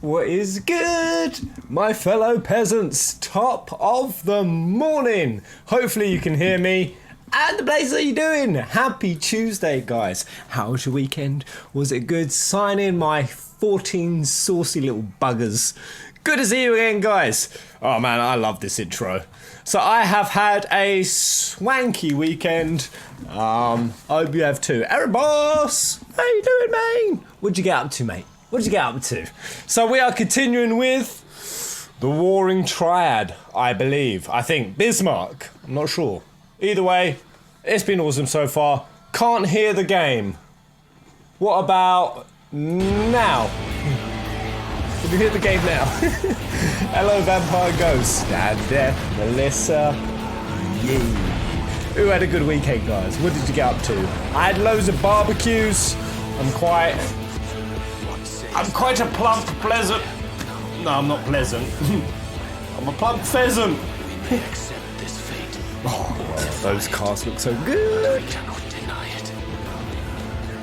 What is good, my fellow peasants? Top of the morning. Hopefully you can hear me. And the place that you doing? Happy Tuesday, guys. How was your weekend? Was it good? Sign in my 14 saucy little buggers. Good to see you again, guys. Oh man, I love this intro. So I have had a swanky weekend. I hope you have too. Eric Boss, how you doing, man? What'd you get up to, mate? What'd you get up to? So we are continuing with the Warring Triad, I believe. I think Bismarck. I'm not sure. Either way, it's been awesome so far. Can't hear the game. What about now? Can you hear the game now? Hello, Vampire Ghost. And Death, Melissa. Yay. Who had a good weekend, guys? What did you get up to? I had loads of barbecues. I'm quite a plump pleasant. No, I'm not pleasant. I'm a plump pheasant. Oh, those cars look so good.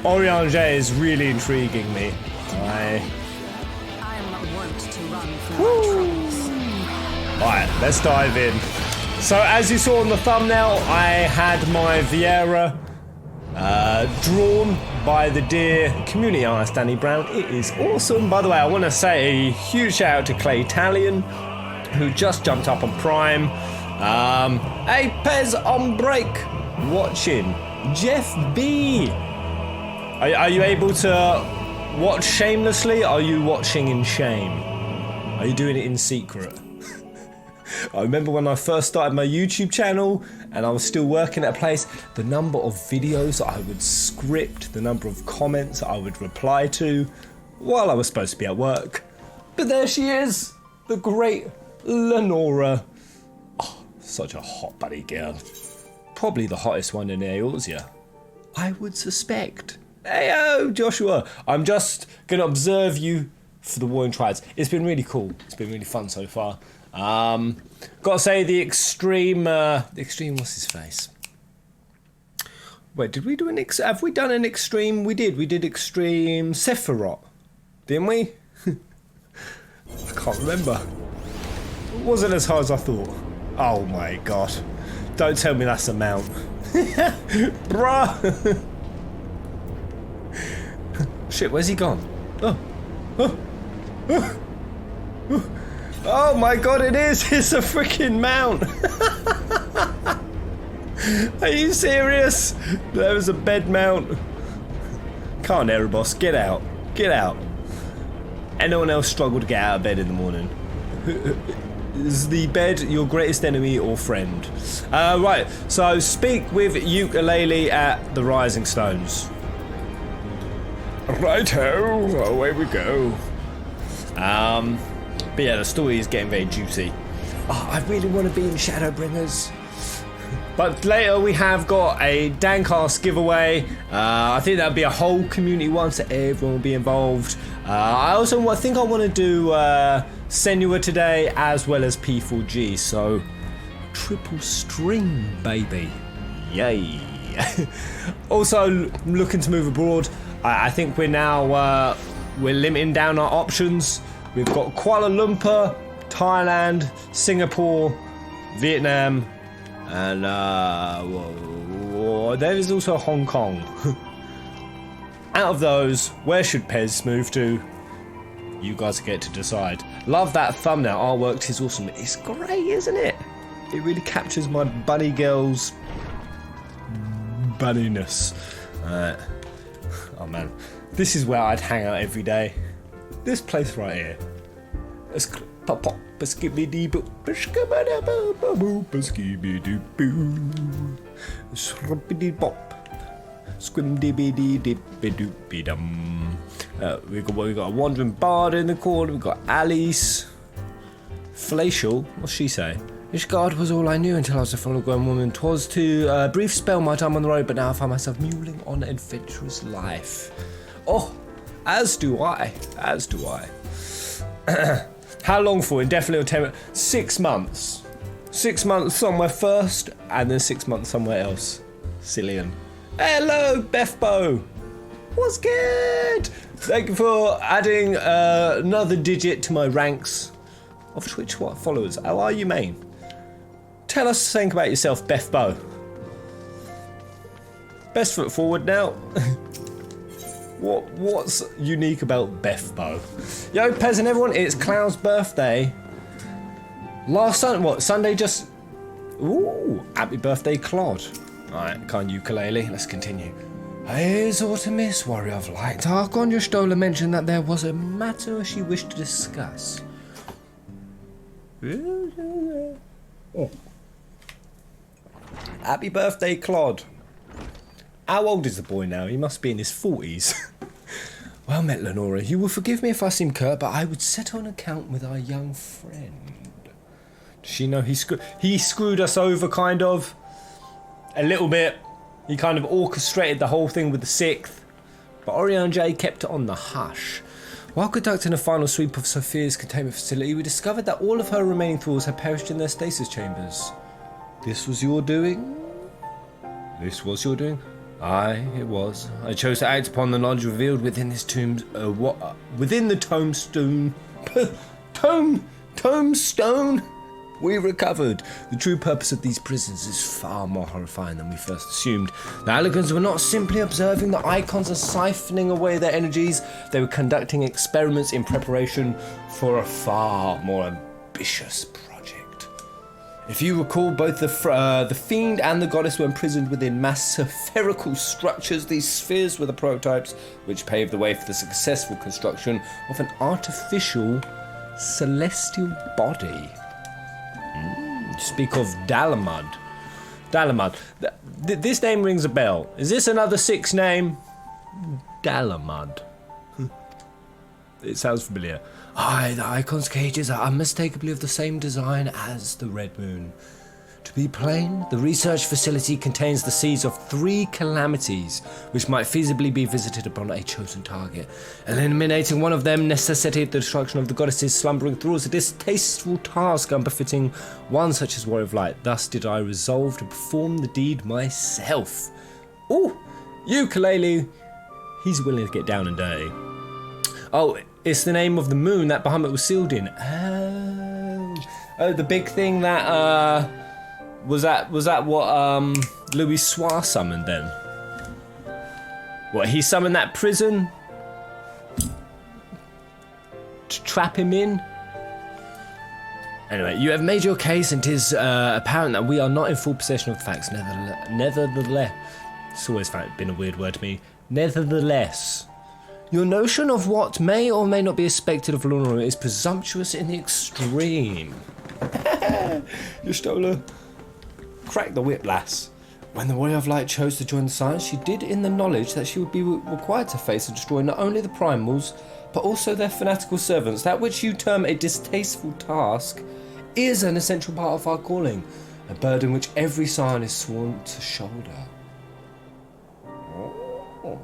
Orange is really intriguing me. Alright, let's dive in. So as you saw on the thumbnail, I had my Vieira drawn by the dear community artist Danny Brown. It is awesome. By the way, I want to say a huge shout out to Clay Italian, who just jumped up on Prime. Hey, Pez on break watching. Jeff B. Are you able to watch shamelessly? Or are you watching in shame? Are you doing it in secret? I remember when I first started my YouTube channel and I was still working at a place, the number of videos I would script, the number of comments I would reply to while I was supposed to be at work. But there she is, the great Lenora. Oh, such a hot buddy girl. Probably the hottest one in Eorzea, I would suspect. Heyo, Joshua. I'm just going to observe you for the Warring Triads. It's been really cool. It's been really fun so far. Gotta say the extreme, what's his face? Wait, did we do have we done an extreme? We did extreme Sephiroth, didn't we? I can't remember. It wasn't as hard as I thought. Oh my god. Don't tell me that's a mount. Bruh. Shit, where's he gone? Oh my god, it is! It's a freaking mount! Are you serious? There was a bed mount. Can't, Erebos, get out. Get out. Anyone else struggle to get out of bed in the morning? Is the bed your greatest enemy or friend? Right, so speak with ukulele at the Rising Stones. Righto, away we go. But yeah, the story is getting very juicy. Oh, I really want to be in Shadowbringers. But later we have got a Dancast giveaway. I think that'll be a whole community one, so everyone will be involved. I also think I want to do Senua today as well as P4G. So triple string, baby. Yay. Also looking to move abroad. I think we're now we're limiting down our options. We've got Kuala Lumpur, Thailand, Singapore, Vietnam, and there is also Hong Kong. Out of those, where should Pez move to? You guys get to decide. Love that thumbnail artwork, it's awesome. It's great, isn't it? It really captures my bunny girl's bunniness. Oh man, this is where I'd hang out every day. This place right here. It's pop pop skibidi boo skibidi boo boo boo skibidi boo skibidi bop squimdibidi dibidi dum. We got a wandering bard in the corner. We got Alice. Flacial. What's she say? Ishgard was all I knew until I was a full-grown woman. 'Twas to a brief spell my time on the road, but now I find myself muling on an adventurous life. Oh. As do I. How long for? Indefinitely or 10? 6 months. 6 months somewhere first, and then 6 months somewhere else. Cillian. Hello, Bethbo. What's good? Thank you for adding another digit to my ranks of Twitch followers. How are you, main? Tell us something about yourself, Beth Bow. Best foot forward now. What's unique about Beth Bow? Yo, Peasant everyone, it's Cloud's birthday. Last Sunday just... Ooh, happy birthday, Claude. Alright, kind ukulele, let's continue. His Artemis, warrior of light, Archon Stola mentioned that there was a matter she wished to discuss. Oh. Happy birthday, Claude. How old is the boy now? He must be in his 40s. Well met, Lenora. You will forgive me if I seem curt, but I would settle an account with our young friend. Does she know he screwed us over, kind of? A little bit. He kind of orchestrated the whole thing with the 6th. But Orion J kept it on the hush. While conducting a final sweep of Sophia's containment facility, we discovered that all of her remaining thralls had perished in their stasis chambers. This was your doing? This was your doing? Aye, it was. I chose to act upon the knowledge revealed within this within the tombstone. Tombstone we recovered. The true purpose of these prisons is far more horrifying than we first assumed. The Allegans were not simply observing the icons and siphoning away their energies. They were conducting experiments in preparation for a far more ambitious project. If you recall, both the fiend and the goddess were imprisoned within mass spherical structures. These spheres were the prototypes which paved the way for the successful construction of an artificial celestial body. Speak of Dalamud. This name rings a bell. Is this another 6 name? Dalamud. It sounds familiar. Aye, the icon's cages are unmistakably of the same design as the Red Moon. To be plain, the research facility contains the seeds of 3 calamities, which might feasibly be visited upon a chosen target. Eliminating one of them necessitated the destruction of the goddess's slumbering thralls, a distasteful task unbefitting one such as Warrior of Light. Thus did I resolve to perform the deed myself. Ooh, ukulele. He's willing to get down and dirty. Oh, it's the name of the moon that Bahamut was sealed in. Oh, the big thing that was that what Louis Soir summoned then? What, he summoned that prison to trap him in? Anyway, you have made your case, and 'tis apparent that we are not in full possession of the facts. Nevertheless, it's always been a weird word to me. Nevertheless, your notion of what may or may not be expected of Lenora is presumptuous in the extreme. Yustola, crack the whip, lass. When the Warrior of Light chose to join the Science, she did in the knowledge that she would be required to face and destroy not only the primals, but also their fanatical servants. That which you term a distasteful task is an essential part of our calling, a burden which every Scion is sworn to shoulder. Oh.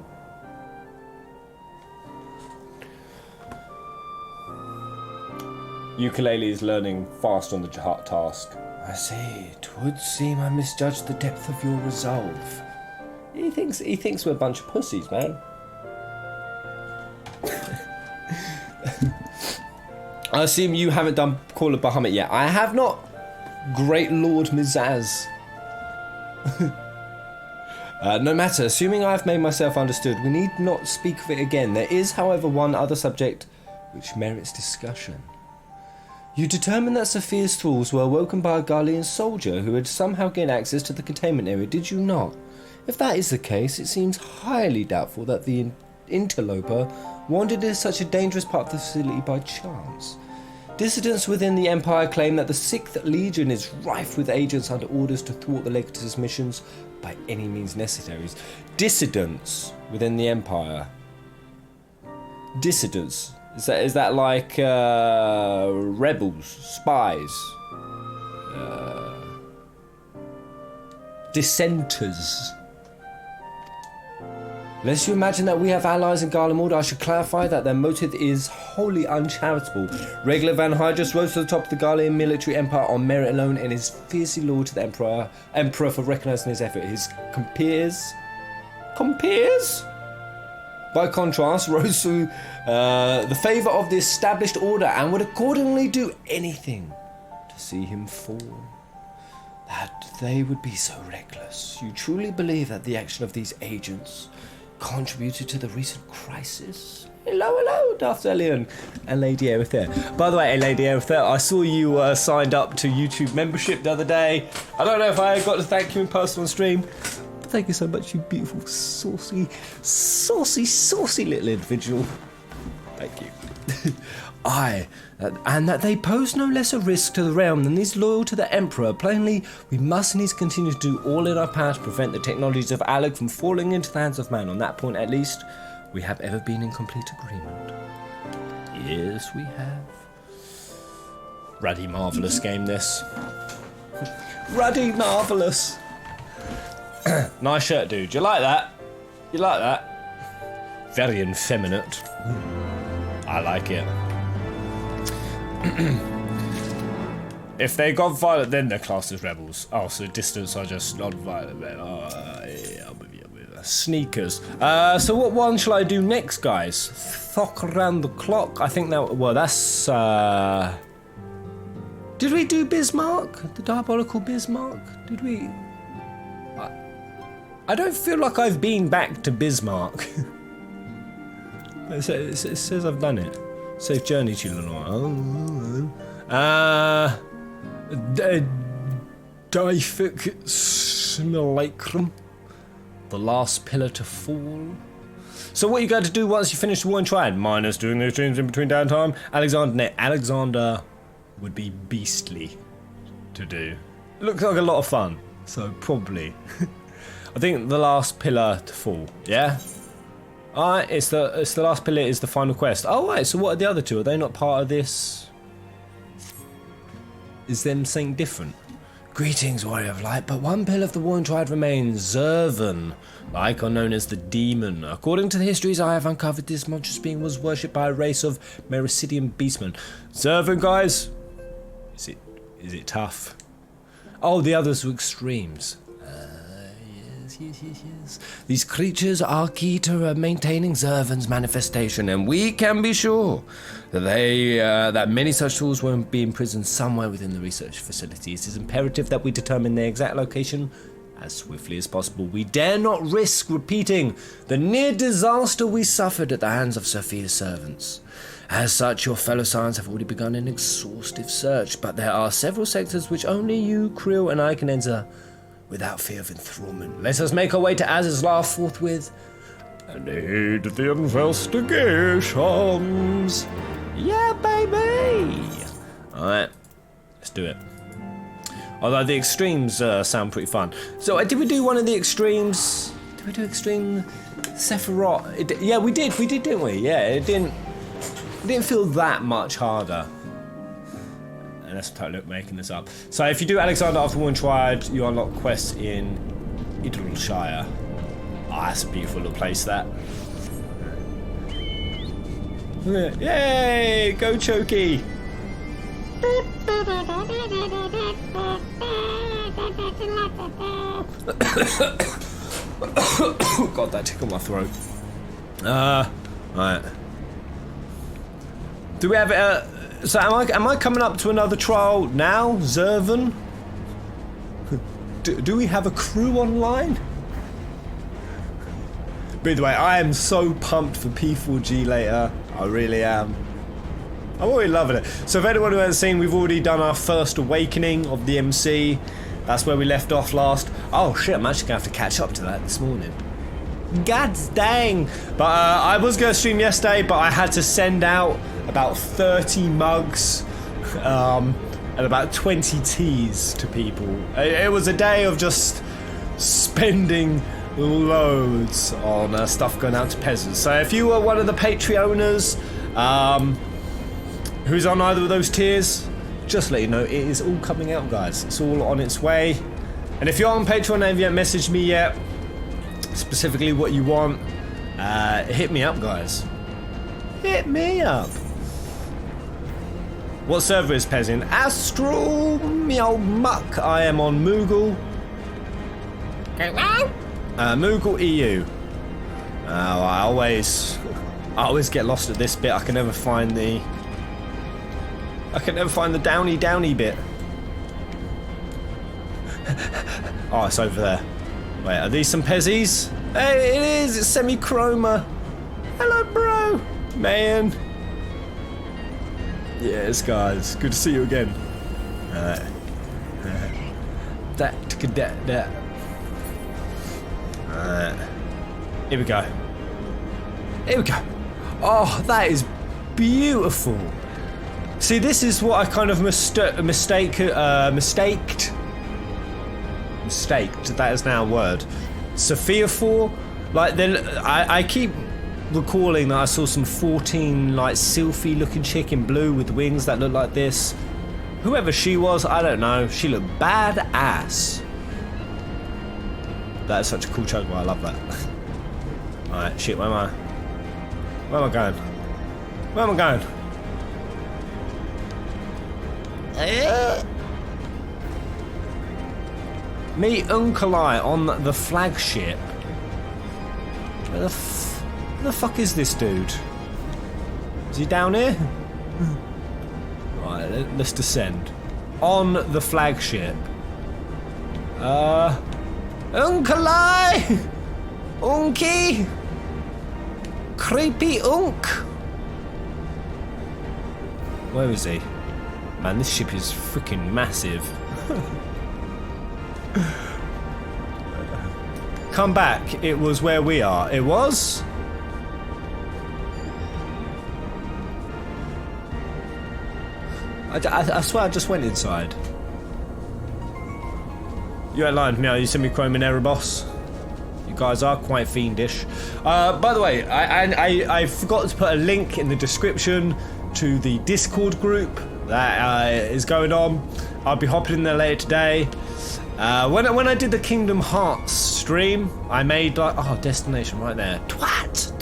Ukulele is learning fast on the task. I see. It would seem I misjudged the depth of your resolve. He thinks we're a bunch of pussies, man. I assume you haven't done Call of Bahamut yet. I have not, Great Lord Mizaz. No matter, assuming I have made myself understood, we need not speak of it again. There is, however, one other subject which merits discussion. You determined that Sophia's thralls were awoken by a Garlean soldier who had somehow gained access to the containment area, did you not? If that is the case, it seems highly doubtful that the interloper wandered into such a dangerous part of the facility by chance. Dissidents within the Empire claim that the 6th Legion is rife with agents under orders to thwart the Legatus' missions by any means necessary. Dissidents within the Empire. Dissidents. Is that like rebels, spies, dissenters? Lest you imagine that we have allies in Garlemald, I should clarify that their motive is wholly uncharitable. Regular Van Hydrus rose to the top of the Garlean military empire on merit alone and is fiercely loyal to the Emperor for recognising his effort. His compeers by contrast, rose to the favour of the established order and would accordingly do anything to see him fall. That they would be so reckless. You truly believe that the action of these agents contributed to the recent crisis? Hello, Daft Alien and Lady Aerith there. By the way, Lady Aerith there, I saw you signed up to YouTube membership the other day. I don't know if I got to thank you in person on stream. But thank you so much, you beautiful, saucy little individual. Thank you. And that they pose no less a risk to the realm than these loyal to the Emperor. Plainly, we must needs continue to do all in our power to prevent the technologies of Alec from falling into the hands of man. On that point, at least, we have ever been in complete agreement. Yes, we have. Ruddy marvellous game, this. Ruddy marvellous. Nice shirt, dude. You like that? You like that? Very effeminate. I like it. If they got violent, then they're classed as rebels. Oh, so distance are just non-violent. Oh, yeah, I'm with you. Sneakers. So what one shall I do next, guys? Thock around the clock. I think that. Well, that's. Did we do Bismarck? The diabolical Bismarck? Did we? I don't feel like I've been back to Bismarck. It says I've done it. Safe journey to Lenore. Difik Simulacrum. The last pillar to fall. So what you got to do once you finish the war in Triad? Minus doing those dreams in between downtime. Alexander would be beastly to do. It looks like a lot of fun. So probably. I think the last pillar to fall. Yeah? Alright, it's the last pillar is the final quest. Oh right, so what are the other two? Are they not part of this? Is them something different? Greetings, Warrior of Light, but one pillar of the War in Triad remains, Zervan, the icon known as the Demon. According to the histories I have uncovered, this monstrous being was worshipped by a race of Mericidian beastmen. Zervan, guys? Is it tough? Oh, the others were extremes. Yes. These creatures are key to maintaining Zervan's manifestation, and we can be sure that that many such tools won't be imprisoned somewhere within the research facilities. It is imperative that we determine their exact location as swiftly as possible. We dare not risk repeating the near disaster we suffered at the hands of Sophia's servants. As such, your fellow Scions have already begun an exhaustive search, but there are several sectors which only you, Krill, and I can enter without fear of enthrallment. Let us make our way to Azizlar forthwith and aid the investigations. Yeah, baby! Alright, let's do it. Although the extremes sound pretty fun. So did we do one of the extremes? Did we do extreme Sephiroth? Yeah, we did, didn't we? Yeah, it didn't feel that much harder. And that's totally making this up. So if you do Alexander after War in Triad, you unlock quests in Idrilshire. Ah, that's a beautiful little place, that. Yay! Go Choky! God, that tickled my throat. Right. Do we have so am I coming up to another trial now, Zervan? Do we have a crew online? By the way, I am so pumped for P4G later. I really am. I'm already loving it. So if anyone who hasn't seen, we've already done our first awakening of the MC. That's where we left off last. Oh shit, I'm actually going to have to catch up to that this morning. God dang. But I was going to stream yesterday, but I had to send out about 30 mugs and about 20 teas to people. It was a day of just spending loads on stuff going out to peasants. So if you were one of the Patreoners who's on either of those tiers, just let you know it is all coming out, guys. It's all on its way. And if you're on Patreon and you haven't messaged me yet, specifically what you want, hit me up, guys. Hit me up. What server is Peasant? Astral Meow Muck. I am on Moogle. Moogle EU. I always get lost at this bit. I can never find the downy bit. Oh, it's over there. Wait, are these some Pezzies? Hey, it is! It's Semi-Chroma! Hello, bro! Man! Yes, guys. Good to see you again. That. Here we go. Here we go. Oh, that is beautiful. See, this is what I kind of mistaked. That is now a word. Sophia for. Like, then I keep recalling that I saw some 14 like Sylphie looking chick in blue with wings that looked like this. Whoever she was, I don't know. She looked badass. That is such a cool choke. I love that. Alright, shit, where am I? Where am I going? Where am I going? Meet Uncle I on the flagship. Where the fuck is this dude? Is he down here? Right, let's descend. On the flagship. Uncle I! Unky! Creepy Unk! Where is he? Man, this ship is freaking massive. Come back. It was where we are. It was? I swear I just went inside. You ain't lying to me, are you Semi-Chrome and Error Boss? You guys are quite fiendish. By the way, I forgot to put a link in the description to the Discord group that is going on. I'll be hopping in there later today. When I did the Kingdom Hearts stream, I made like destination right there. Twat!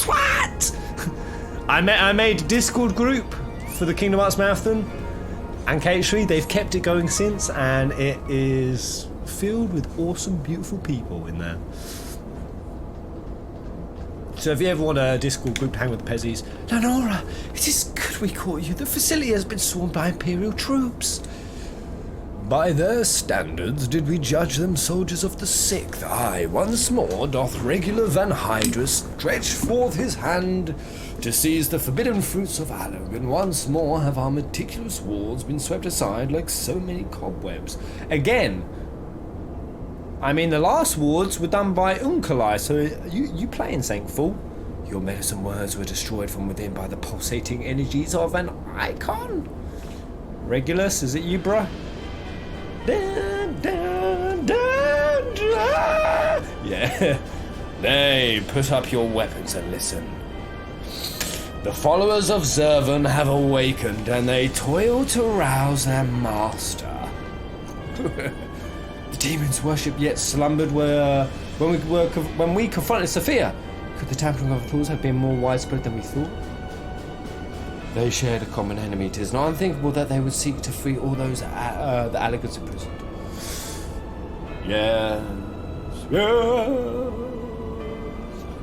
I made a Discord group for the Kingdom Hearts Marathon, and actually they've kept it going since, and it is filled with awesome, beautiful people in there. So if you ever want a Discord group to hang with the Pezzies, Lenora, it is good we caught you. The facility has been swarmed by Imperial troops. By their standards did we judge them soldiers of the Sixth. Aye, once more doth regular Van Hydra stretch forth his hand to seize the forbidden fruits of Alog, and once more have our meticulous walls been swept aside like so many cobwebs. Again, I mean, the last wards were done by Unkalai, so you playing, Saint Fool. Your medicine words were destroyed from within by the pulsating energies of an icon. Regulus, is it you, bruh? Dun, dun, dun, dun. Yeah. Nay, put up your weapons and listen. The followers of Zervan have awakened, and they toil to rouse their master. The demons' worship yet slumbered when we confronted Sophia. Could the tampering of the tools have been more widespread than we thought? They shared a common enemy. It is not unthinkable that they would seek to free all those the Allegors imprisoned. Yes.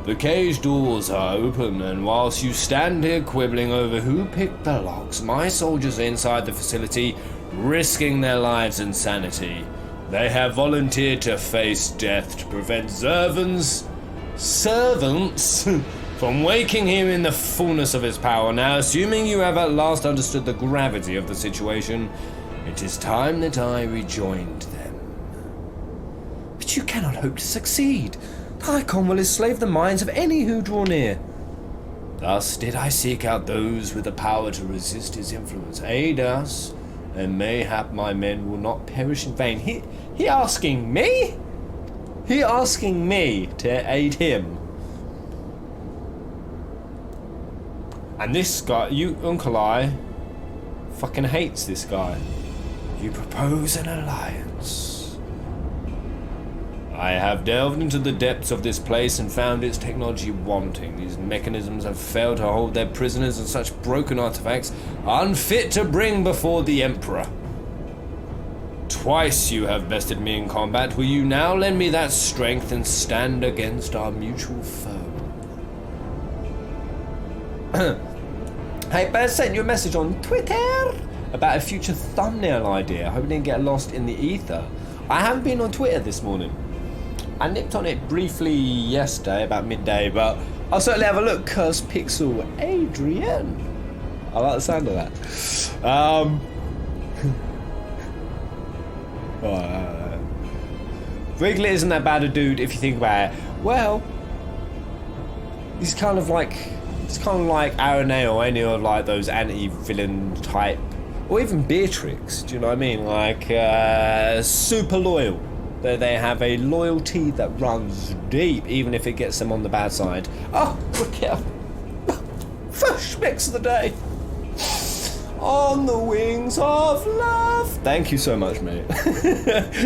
The cage doors are open, and whilst you stand here quibbling over who picked the locks, my soldiers are inside the facility, risking their lives and sanity. They have volunteered to face death to prevent Zervan's servants from waking him in the fullness of his power. Now, assuming you have at last understood the gravity of the situation, it is time that I rejoined them. But you cannot hope to succeed. The Icon will enslave the minds of any who draw near. Thus did I seek out those with the power to resist his influence. Aid us, and mayhap my men will not perish in vain. He asking me? He asking me to aid him? And this guy, Uncle I, fucking hates this guy. You propose an alliance. I have delved into the depths of this place and found its technology wanting. These mechanisms have failed to hold their prisoners, and such broken artifacts are unfit to bring before the Emperor. Twice you have bested me in combat. Will you now lend me that strength and stand against our mutual foe? Hey, Bear sent you a message on Twitter about a future thumbnail idea. I hope it didn't get lost in the ether. I haven't been on Twitter this morning. I nipped on it briefly yesterday, about midday, but I'll certainly have a look. Curse Pixel Adrian. I like the sound of that. Wrigley isn't that bad a dude if you think about it. Well, he's kind of like Aranea or any of like those anti-villain type, or even Beatrix. Do you know what I mean? Like super loyal. They have a loyalty that runs deep, even if it gets them on the bad side. Oh, look out! First mix of the day. On the wings of love. Thank you so much, mate.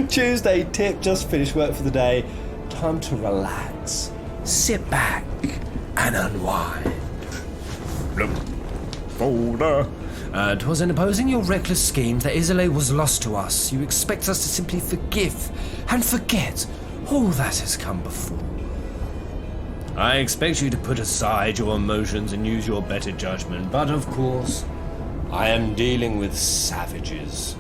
Tuesday tip, just finished work for the day. Time to relax. Sit back and unwind. Folder. 'Twas in opposing your reckless schemes that Isolé was lost to us. You expect us to simply forgive and forget all that has come before. I expect you to put aside your emotions and use your better judgment, but of course, I am dealing with savages.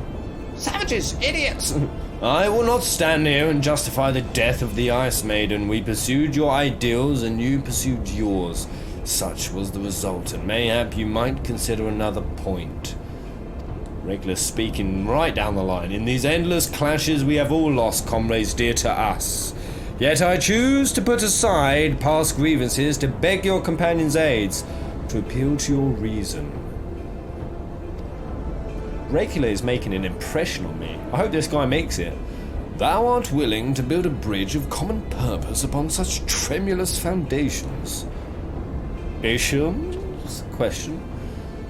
Savages, idiots! I will not stand here and justify the death of the Ice Maiden. We pursued your ideals and you pursued yours. Such was the result, and mayhap you might consider another point. Regular speaking right down the line. In these endless clashes we have all lost comrades dear to us. Yet I choose to put aside past grievances to beg your companions' aids, to appeal to your reason. Regular is making an impression on me. I hope this guy makes it. Thou art willing to build a bridge of common purpose upon such tremulous foundations. Isham's question.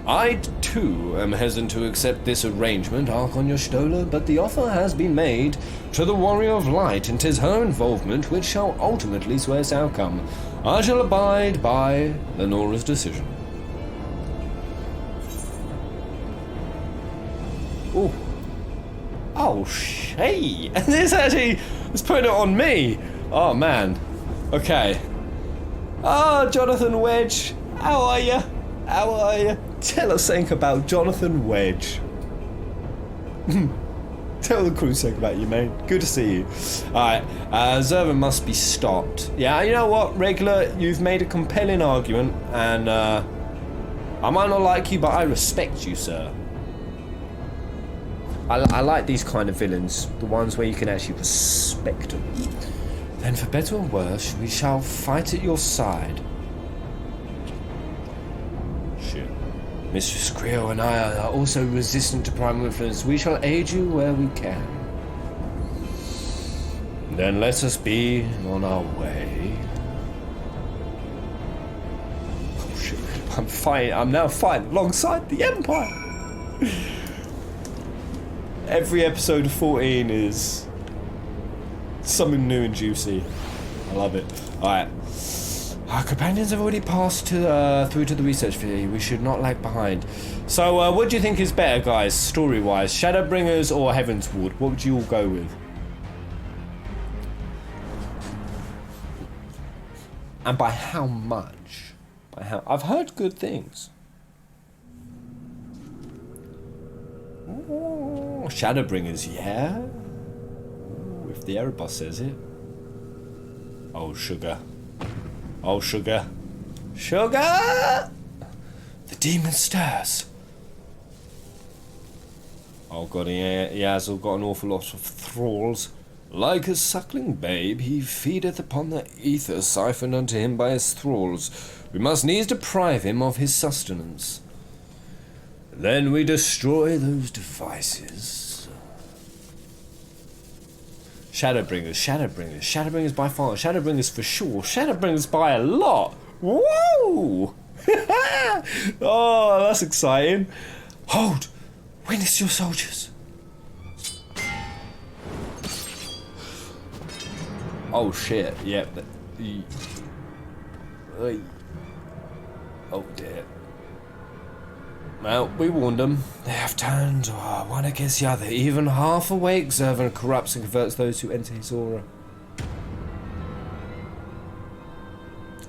I, too, am hesitant to accept this arrangement, Archon Stola, but the offer has been made to the Warrior of Light, and 'tis her involvement which shall ultimately sway its outcome. I shall abide by Lenora's decision. Oh. Oh, hey! This actually is putting it on me! Oh, man. Okay. Oh, Jonathan Wedge. How are you? How are you? Tell us something about Jonathan Wedge. Tell the crew something about you, mate. Good to see you. Alright, Zervan must be stopped. Yeah, you know what, Regular? You've made a compelling argument, and I might not like you, but I respect you, sir. I like these kind of villains, the ones where you can actually respect them. Then for better or worse, we shall fight at your side. Shit. Mistress Creo and I are also resistant to primal influence. We shall aid you where we can. Then let us be on our way. Oh shit. I'm now fighting alongside the Empire. Every episode of 14 is something new and juicy. I love it. Alright. Our companions have already passed through to the research facility. We should not lag behind. So, what do you think is better, guys, story-wise? Shadowbringers or Heavensward? What would you all go with? And by how much? By how? I've heard good things. Ooh, Shadowbringers, yeah? Ooh, if the Erebos says it. Oh, sugar. Oh, sugar. Sugar! The demon stirs. Oh god, he has got an awful lot of thralls. Like a suckling babe, he feedeth upon the ether siphoned unto him by his thralls. We must needs deprive him of his sustenance. Then we destroy those devices. Shadowbringers by far. Shadowbringers for sure. Shadowbringers by a lot. Whoa! Oh, that's exciting. Hold! Witness your soldiers. Oh shit, yep. Oh dear. Well, we warned them. They have turned one against the other. Even half awake, Zervan corrupts and converts those who enter his aura.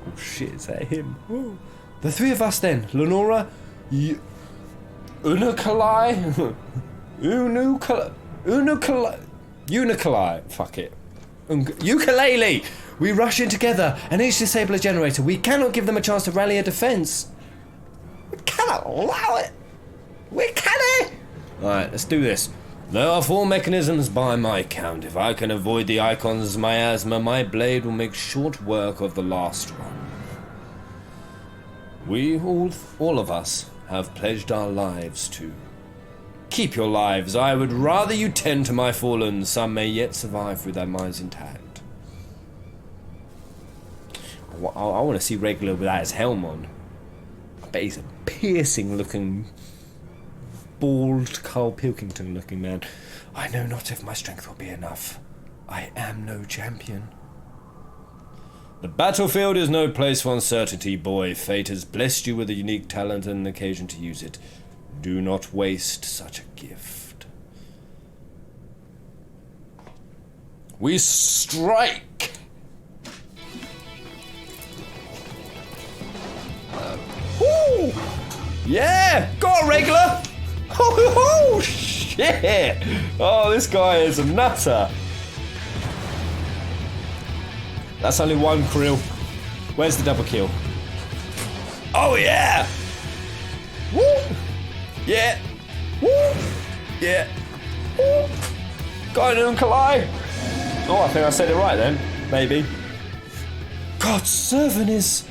Oh shit, is that him? Ooh. The three of us then. Lenora, Unukalai, Unukalai, fuck it. Ukulele! We rush in together and each disable a generator. We cannot give them a chance to rally a defense. We cannot allow it. We cannot. Alright, let's do this. There are 4 mechanisms by my count. If I can avoid the icon's miasma, my blade will make short work of the last one. We, all of us, have pledged our lives to. Keep your lives. I would rather you tend to my fallen. Some may yet survive with their minds intact. I want to see Regular without his helm on. I bet he's a piercing looking, bald Carl Pilkington looking man. I know not if my strength will be enough. I am no champion. The battlefield is no place for uncertainty, boy. Fate has blessed you with a unique talent and an occasion to use it. Do not waste such a gift. We strike! Woo! Yeah! Go on, Regular! Oh, shit! Oh, this guy is a nutter. That's only one krill. Where's the double kill? Oh, yeah! Woo! Yeah! Woo! Yeah! Woo! Got an Unkalai! Oh, I think I said it right then. Maybe. God's servant is...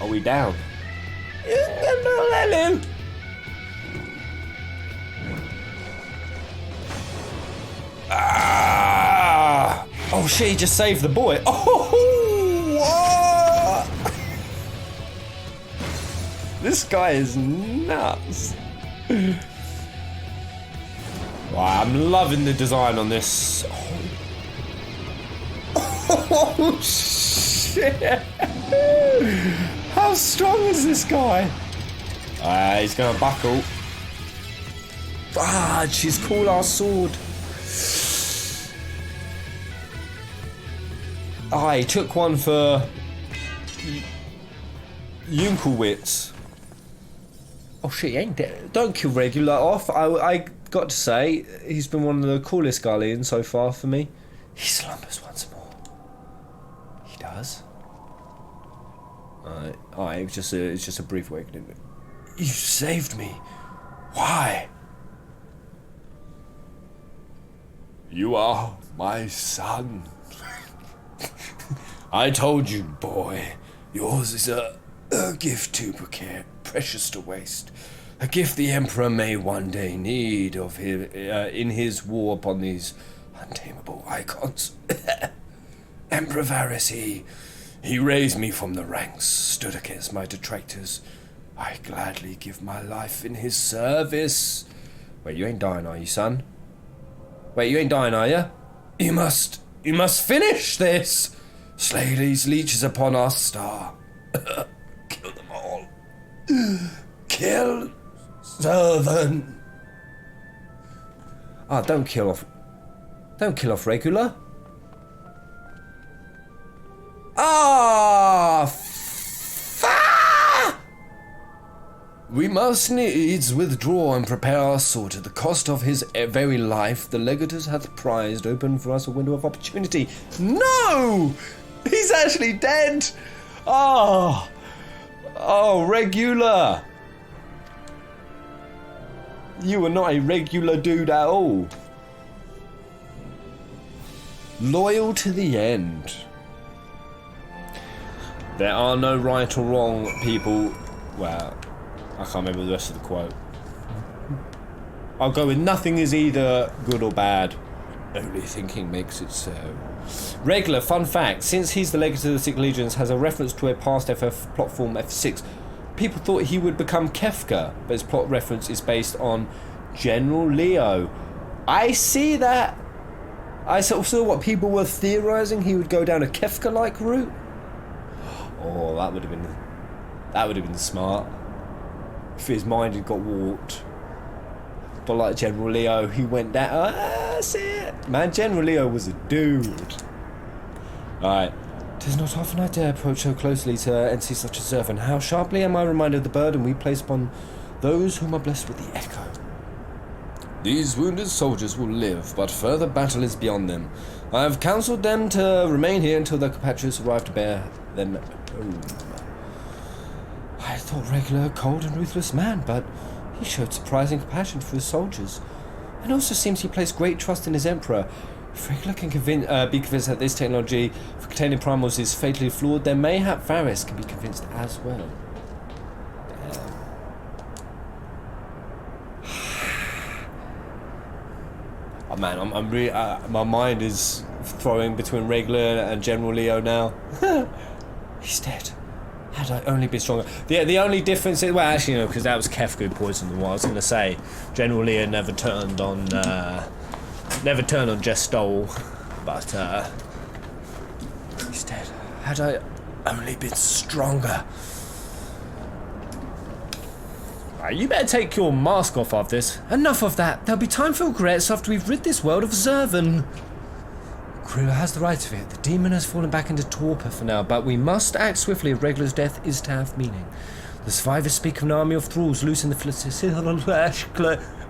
Are we down? Ah! Oh shit, he just saved the boy. Oh! What? This guy is nuts. Wow, I'm loving the design on this. Oh shit! How strong is this guy? He's gonna buckle. Fudge, his cool ass sword. He took one for Junkelwitz. Oh shit, he ain't dead. Don't kill Regular off. I got to say, he's been one of the coolest Guardians so far for me. He slumbers once more. He does. Alright, it's just a brief awakening. You saved me. Why? You are my son. I told you, boy. Yours is a gift too precious to waste. A gift the Emperor may one day need of in his war upon these untamable icons. Emperor Varys, he raised me from the ranks, stood against my detractors. I gladly give my life in his service. Wait, you ain't dying, are you, son? Wait, you ain't dying, are you? You must finish this. Slay these leeches upon our star. Kill them all. Kill servant. Don't kill off Regular. We must needs withdraw and prepare our sword. At the cost of his very life, the Legatus hath prized open for us a window of opportunity. No! He's actually dead! Oh, Regular! You are not a regular dude at all. Loyal to the end. There are no right or wrong people. Well, I can't remember the rest of the quote. I'll go with nothing is either good or bad. Only thinking makes it so. Regular, fun fact, since he's the Legacy of the Six Legions, has a reference to a past FF plot form F6. People thought he would become Kefka, but his plot reference is based on General Leo. I see that. I saw what people were theorising, he would go down a Kefka-like route. Oh, that would have been smart. If his mind had got warped. But like General Leo, he went down. That's it. Man, General Leo was a dude. Alright, It is not often I dare approach so closely to entities such as Zerv, and how sharply am I reminded of the burden we place upon those whom are blessed with the Echo. These wounded soldiers will live, but further battle is beyond them. I have counselled them to remain here until their compatriots arrive to bear them home. I thought Regular a cold and ruthless man, but he showed surprising compassion for his soldiers, and also seems he placed great trust in his Emperor. If Regular can be convinced that this technology for containing primals is fatally flawed, then mayhap Varys can be convinced as well. Oh man, I'm really, my mind is throwing between Regular and General Leo now. He's dead. Had I only been stronger. The only difference is, well, actually, no, because that was Kef who poisoned them. What I was going to say, General Leo never turned on Jestol, but he's dead. Had I only been stronger. You better take your mask off after this. Enough of that. There'll be time for regrets after we've rid this world of Zervan. Crew has the right of it. The demon has fallen back into torpor for now, but we must act swiftly if Regular's death is to have meaning. The survivors speak of an army of thralls loose in the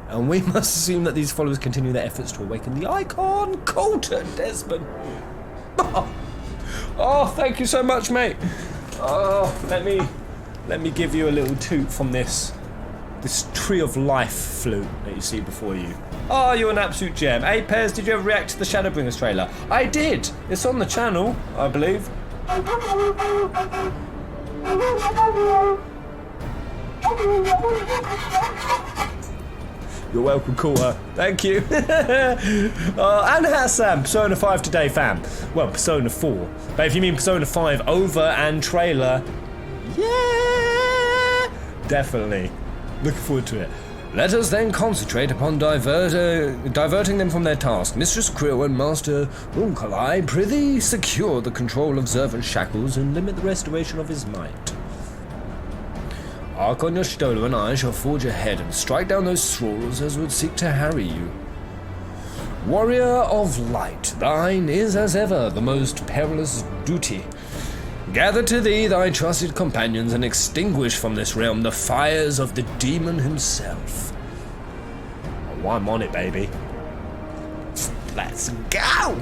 and we must assume that these followers continue their efforts to awaken the icon, Colton Desmond. Oh, thank you so much, mate. Oh, let me give you a little toot from this Tree of Life flute that you see before you. Oh, you're an absolute gem. Hey, Pez, did you ever react to the Shadowbringers trailer? I did. It's on the channel, I believe. You're welcome, Coulter. Thank you. And Hassan, Persona 5 today, fam. Well, Persona 4. But if you mean Persona 5 over and trailer, yeah, definitely. Looking forward to it. Let us then concentrate upon diverting them from their task. Mistress Krill and Master Unkalai, prithee secure the control of Zervan's shackles and limit the restoration of his might. Archon Yoshtolo and I shall forge ahead and strike down those thralls as would seek to harry you. Warrior of light, thine is as ever the most perilous duty. Gather to thee thy trusted companions and extinguish from this realm the fires of the demon himself. Oh, I'm on it, baby. Let's go!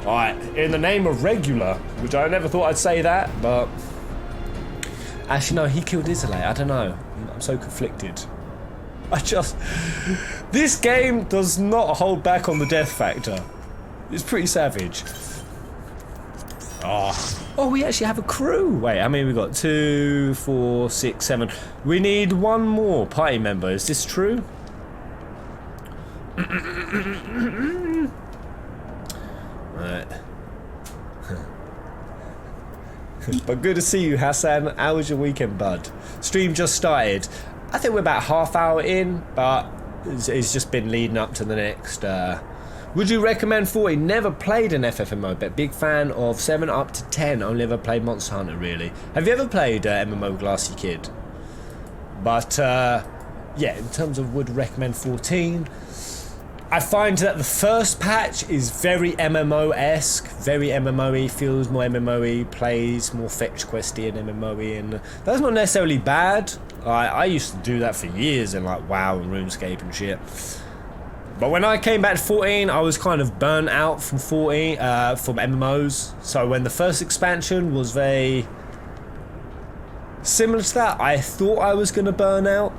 Alright, in the name of Regular, which I never thought I'd say that, but... Actually, no, he killed Isolate. I don't know. I'm so conflicted. This game does not hold back on the death factor. It's pretty savage. Oh, we actually have a crew. Wait, how many we got? 2, 4, 6, 7. We need one more party member. Is this true? Right. But good to see you, Hassan. How was your weekend, bud? Stream just started. I think we're about half hour in, but it's just been leading up to the next. Would you recommend 40? Never played an FFMO, but big fan of 7 up to 10. Only ever played Monster Hunter, really. Have you ever played MMO Glassy Kid? But yeah, in terms of would recommend 14. I find that the first patch is very MMO-esque, very MMO-y, feels more MMO-y, plays more fetch questy and MMO-y, and that's not necessarily bad. I used to do that for years in like WoW and RuneScape and shit. But when I came back to 14, I was kind of burnt out from 14, from MMOs. So when the first expansion was very similar to that, I thought I was going to burn out.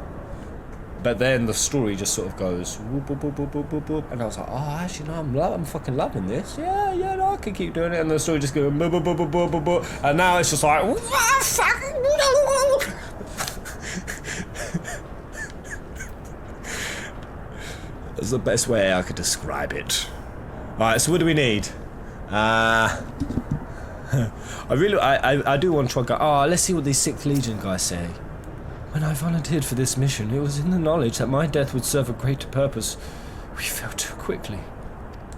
But then the story just sort of goes whoop, whoop, whoop, whoop, whoop, whoop, whoop. And I was like, oh, actually, no, I'm fucking loving this. Yeah, no, I can keep doing it. And the story just goes boop, boop, boop, boop, boop, boop, boop. And now it's just like, that's the best way I could describe it. Alright, so what do we need? I do want to try go, let's see what these 6th Legion guys say. When I volunteered for this mission, it was in the knowledge that my death would serve a greater purpose. We fell too quickly.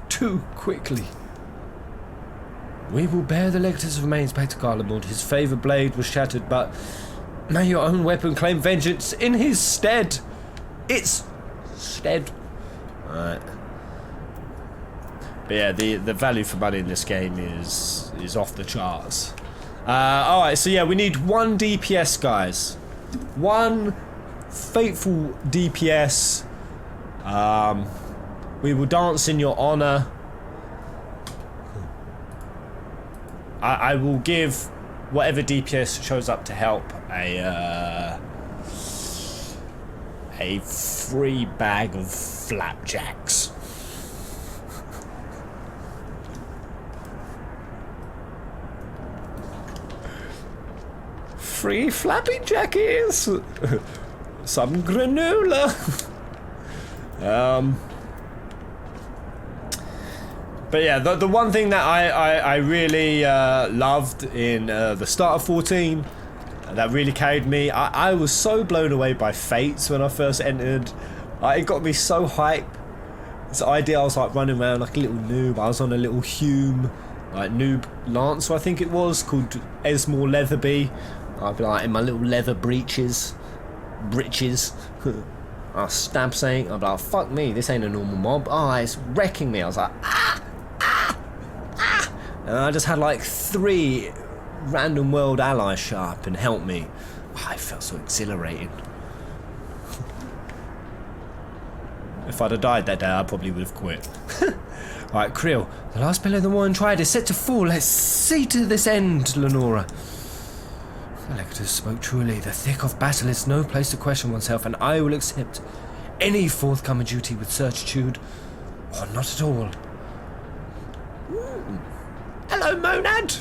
Too quickly. We will bear the legate's remains back to Garlemald. His favourite blade was shattered, but may your own weapon claim vengeance in his stead. Its stead. Alright. But yeah, the value for money in this game is off the charts. Alright, so yeah, we need 1 DPS, guys. 1 faithful DPS. We will dance in your honor. I will give whatever DPS shows up to help a free bag of flapjacks. Free flappy jackies. Some granola. But yeah, the one thing that I really loved in the start of 14 that really carried me, I was so blown away by Fates when I first entered. It got me so hype. This idea, I was like running around like a little noob. I was on a little Hume, like noob Lancer, I think it was, called Esmore Leatherby. I'd be like in my little leather breeches. I'll stab something. I'd be like, fuck me, this ain't a normal mob. Oh, it's wrecking me. I was like, and I just had like 3 random world allies show up and help me. Oh, it felt so exhilarating. If I'd have died that day, I probably would have quit. Right, Krill, the last pillar of the Warren Triad is set to fall. Let's see to this end, Lenora. The Legatus spoke truly. The thick of battle is no place to question oneself, and I will accept any forthcoming duty with certitude, or not at all. Hello, Monad!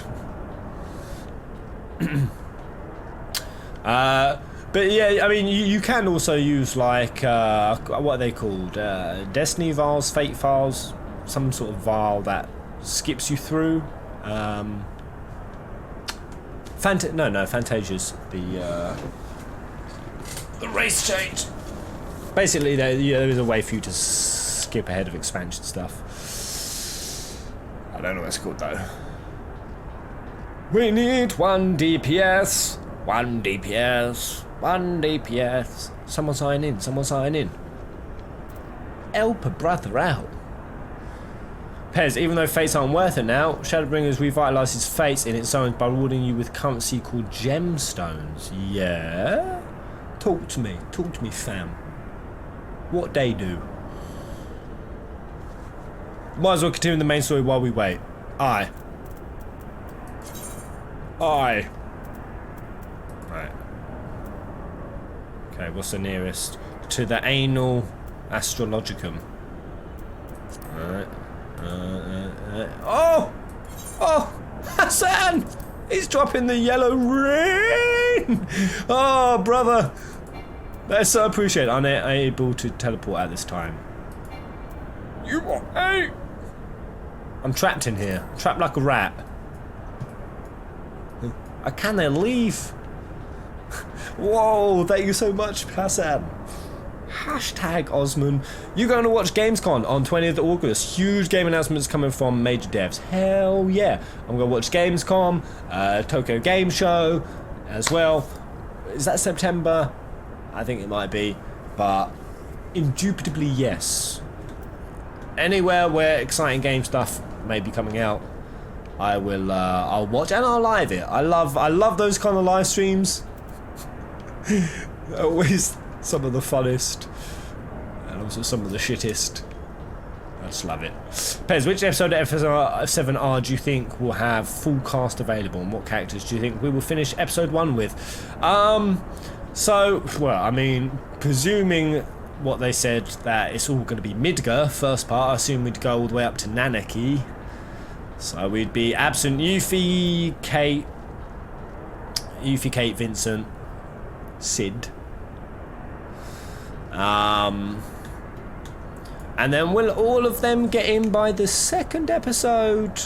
But yeah, I mean, you can also use like, what are they called? Destiny Vials, Fate Vials, some sort of vial that skips you through. Fantasia's the race change. Basically, there is a way for you to skip ahead of expansion stuff. I don't know what it's called though. We need 1 DPS. 1 DPS. 1 DPS. Someone sign in. Someone sign in. Help a brother out. Pez, even though fates aren't worth it now, Shadowbringers revitalises fates in its own by rewarding you with currency called gemstones. Yeah? Talk to me, fam. What they do? Might as well continue the main story while we wait. Aye. Right. Okay, what's the nearest? To the Anal Astrologicum. Alright. Oh! Hassan! He's dropping the yellow rain! Oh, brother! That's so appreciated. I'm able to teleport at this time. You are hey! I'm trapped in here. Trapped like a rat. I can't leave. Whoa, thank you so much, Hassan. Hashtag Osman. You going to watch Gamescom on 20th of August. Huge game announcements coming from major devs. Hell yeah. I'm going to watch Gamescom, Tokyo Game Show as well. Is that September? I think it might be. But indubitably yes. Anywhere where exciting game stuff may be coming out, I will I'll watch and I'll live it. I love those kind of live streams. They're always some of the funnest and also some of the shittest. I just love it. Pez, which episode of F7R do you think will have full cast available, and what characters do you think we will finish episode 1 with? So, well, I mean, presuming what they said, that it's all going to be Midgar first part, I assume we'd go all the way up to Nanaki. So we'd be absent Yuffie, Kate, Vincent, Sid. And then will all of them get in by the 2nd episode?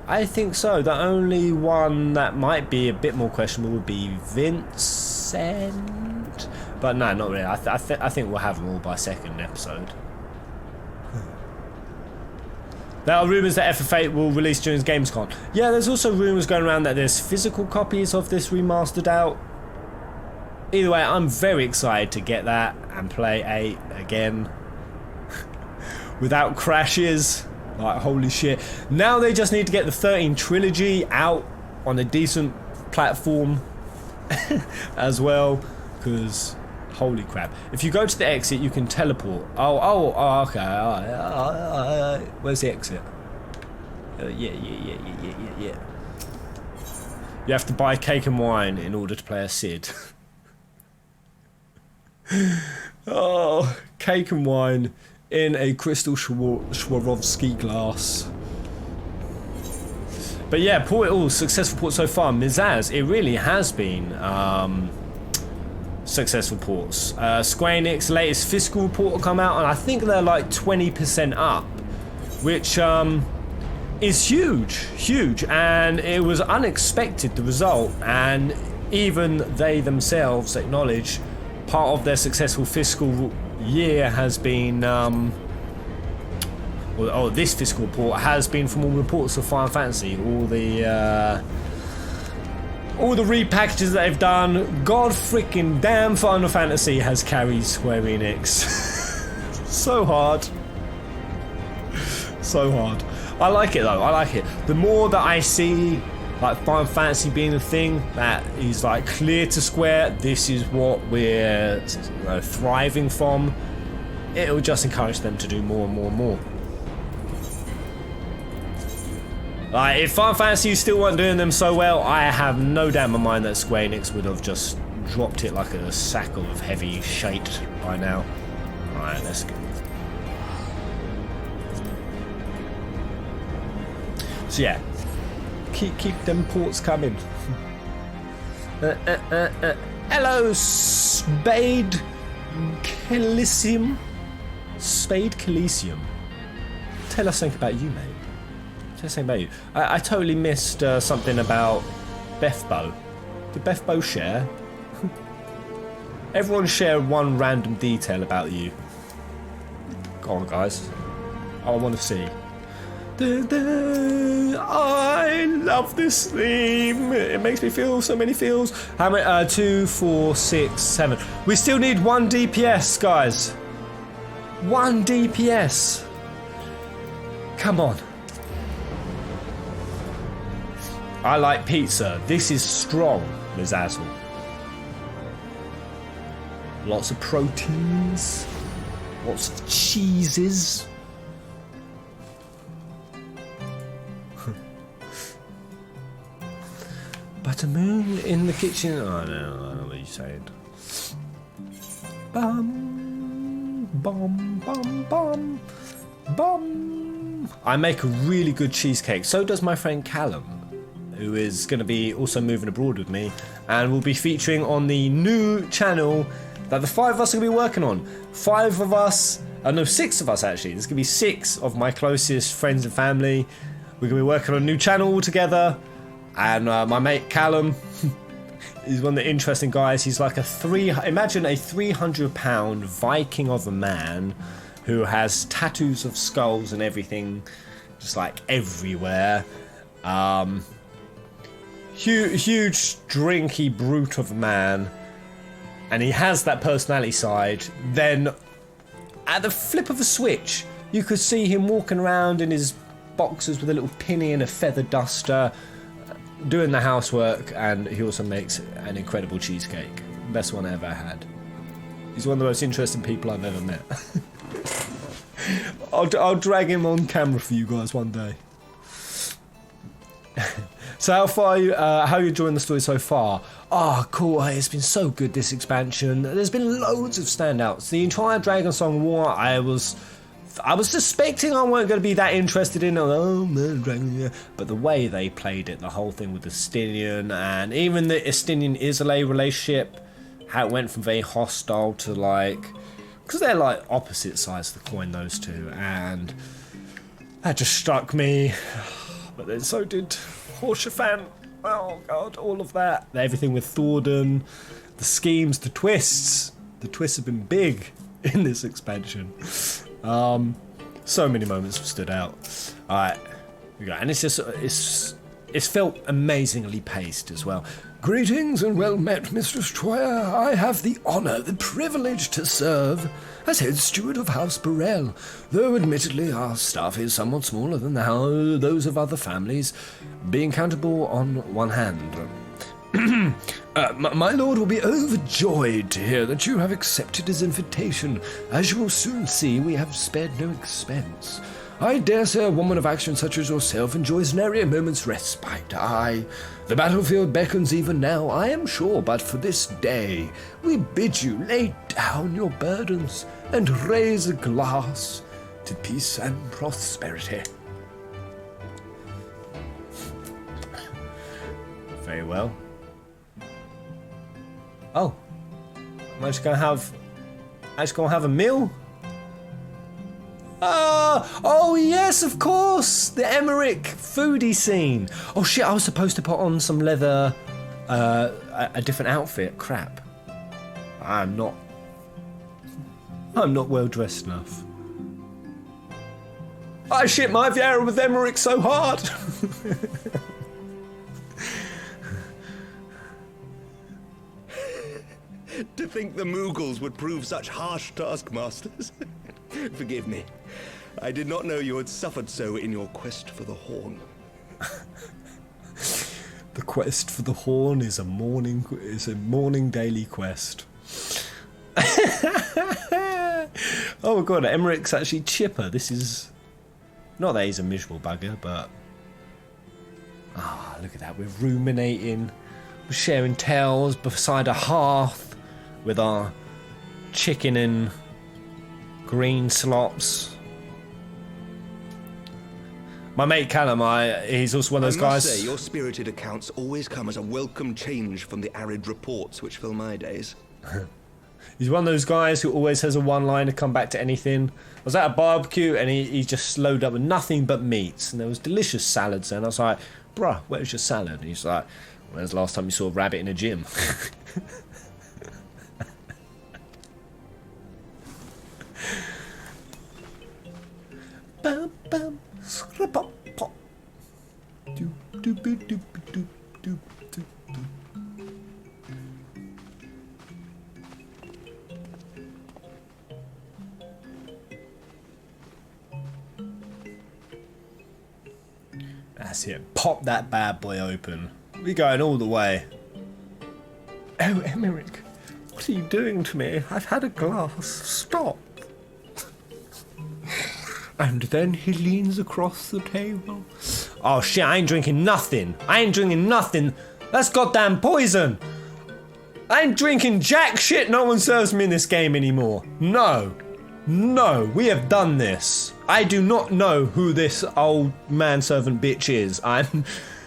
I think so. The only one that might be a bit more questionable would be Vincent. But no, not really. I think we'll have them all by 2nd episode. There are rumours that FF8 will release during Gamescom. Yeah, there's also rumours going around that there's physical copies of this remastered out. Either way, I'm very excited to get that and play 8 again. Without crashes. Like, holy shit. Now they just need to get the 13 trilogy out on a decent platform as well, because holy crap. If you go to the exit, you can teleport. Oh, okay. Where's the exit? Yeah. You have to buy cake and wine in order to play as Sid. Oh, cake and wine in a crystal Swarovski glass. But yeah, successful port so far. Mizaz, it really has been successful ports. Square Enix latest fiscal report will come out, and I think they're like 20% up, which is huge, and it was unexpected, the result, and even they themselves acknowledge part of their successful fiscal year has been this fiscal report has been from all reports of Final Fantasy, all the repackages that they've done. God freaking damn, Final Fantasy has carried Square Enix. So hard. I like it though, I like it. The more that I see like Final Fantasy being a thing that is like clear to Square, this is what we're thriving from, it'll just encourage them to do more and more. Like, if Final Fantasy still weren't doing them so well, I have no doubt in my mind that Square Enix would have just dropped it like a sack of heavy shite by now. Alright, let's go. So yeah, keep them ports coming. Hello, Spade Coliseum. Tell us something about you, mate. Tell us something about you. I totally missed something about Bethbo. Did Bethbo share? Everyone share one random detail about you. Go on, guys. I want to see. I love this theme. It makes me feel so many feels. How many? 2, 4, 6, 7. We still need 1 DPS, guys. 1 DPS. Come on. I like pizza. This is strong, Ms. Azel. Lots of proteins. Lots of cheeses. Buttermoon in the kitchen. Oh no, I know what you're saying. Bum, bum, bum, bum, bum. I make a really good cheesecake. So does my friend Callum, who is going to be also moving abroad with me, and will be featuring on the new channel that the 5 of us are going to be working on. 5 of us, no, 6 of us actually. There's going to be 6 of my closest friends and family. We're going to be working on a new channel all together. And my mate Callum is one of the interesting guys. He's like imagine a 300-pound Viking of a man who has tattoos of skulls and everything, just like everywhere. Huge drinky brute of a man, and he has that personality side. Then at the flip of a switch, you could see him walking around in his boxers with a little pinny and a feather duster, doing the housework, and he also makes an incredible cheesecake. Best one I ever had. He's one of the most interesting people I've ever met. I'll drag him on camera for you guys one day. So how are you enjoying the story so far? Oh, cool. Hey, it's been so good, this expansion. There's been loads of standouts. The entire Dragon Song War, I was suspecting I weren't going to be that interested in. Oh man, Dragon, but the way they played it, the whole thing with the Estinian, and even the Estinian-Isolé relationship, how it went from very hostile to like, because they're like opposite sides of the coin, those two, and that just struck me. But then so did Horsefan. Oh god, all of that. Everything with Thordan, the schemes, the twists. The twists have been big in this expansion. So many moments have stood out. Alright, we go. And it's it's felt amazingly paced as well. Greetings and well met, Mistress Troya. I have the honour, the privilege to serve as head steward of House Burrell, though admittedly our staff is somewhat smaller than those of other families, being countable on one hand. My lord will be overjoyed to hear that you have accepted his invitation. As you will soon see, we have spared no expense. I dare say a woman of action such as yourself enjoys nary a moment's respite. Aye, the battlefield beckons even now, I am sure, but for this day we bid you lay down your burdens and raise a glass to peace and prosperity. Very well. Oh, am I just gonna have a meal? Oh yes, of course, the Emmerich foodie scene. Oh shit, I was supposed to put on some leather, a different outfit. Crap. I'm not well dressed enough. I shit my Vieira with Emmerich so hard. To think the Moogles would prove such harsh taskmasters. Forgive me. I did not know you had suffered so in your quest for the horn. The quest for the horn is a morning daily quest. Oh my god, Emmerich's actually chipper. This is not that he's a miserable bugger, but look at that. We're ruminating. We're sharing tales beside a hearth with our chicken and green slops. My mate Callum, he's also one of those guys. I must say, your spirited accounts always come as a welcome change from the arid reports which fill my days. He's one of those guys who always has a one-liner come back to anything. I was at a barbecue and he just slowed up with nothing but meats, and there was delicious salads there, and I was like, bruh, where's your salad? And he's like, when's the last time you saw a rabbit in a gym? Bum, bum, scrap-pop, pop. Doop, doop, doop, doop, doop, doop, doop, doop. That's it. Pop that bad boy open. We're going all the way. Oh, Emmerich, what are you doing to me? I've had a glass. Stop. And then he leans across the table. Oh shit, I ain't drinking nothing. That's goddamn poison. I ain't drinking jack shit. No one serves me in this game anymore. No, we have done this. I do not know who this old manservant bitch is.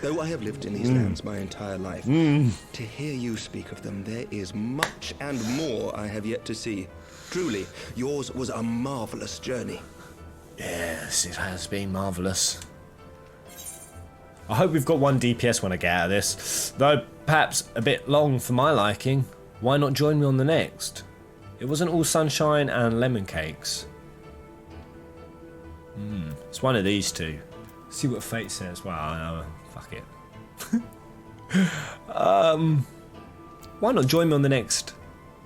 Though I have lived in these lands my entire life, to hear you speak of them, there is much and more I have yet to see. Truly, yours was a marvellous journey. Yes, it has been marvellous. I hope we've got one DPS when I get out of this, though perhaps a bit long for my liking. Why not join me on the next? It wasn't all sunshine and lemon cakes. It's one of these two. See what fate says. Well, fuck it. Why not join me on the next?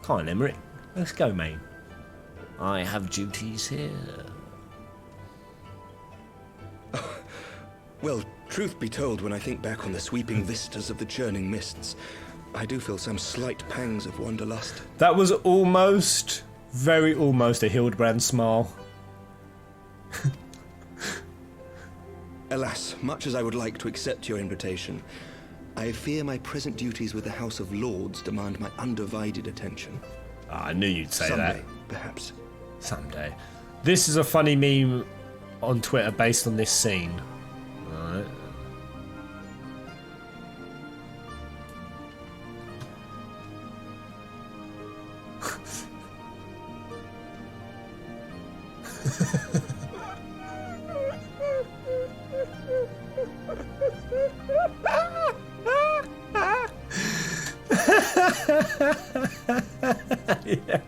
Come on, Emmerich. Let's go, mate. I have duties here. Well, truth be told, when I think back on the sweeping vistas of the churning mists, I do feel some slight pangs of wanderlust. That was almost, very almost a Hildebrand smile. Alas, much as I would like to accept your invitation, I fear my present duties with the House of Lords demand my undivided attention. I knew you'd say Someday, that. Perhaps. Someday. This is a funny meme on Twitter based on this scene. Alright. Yeah.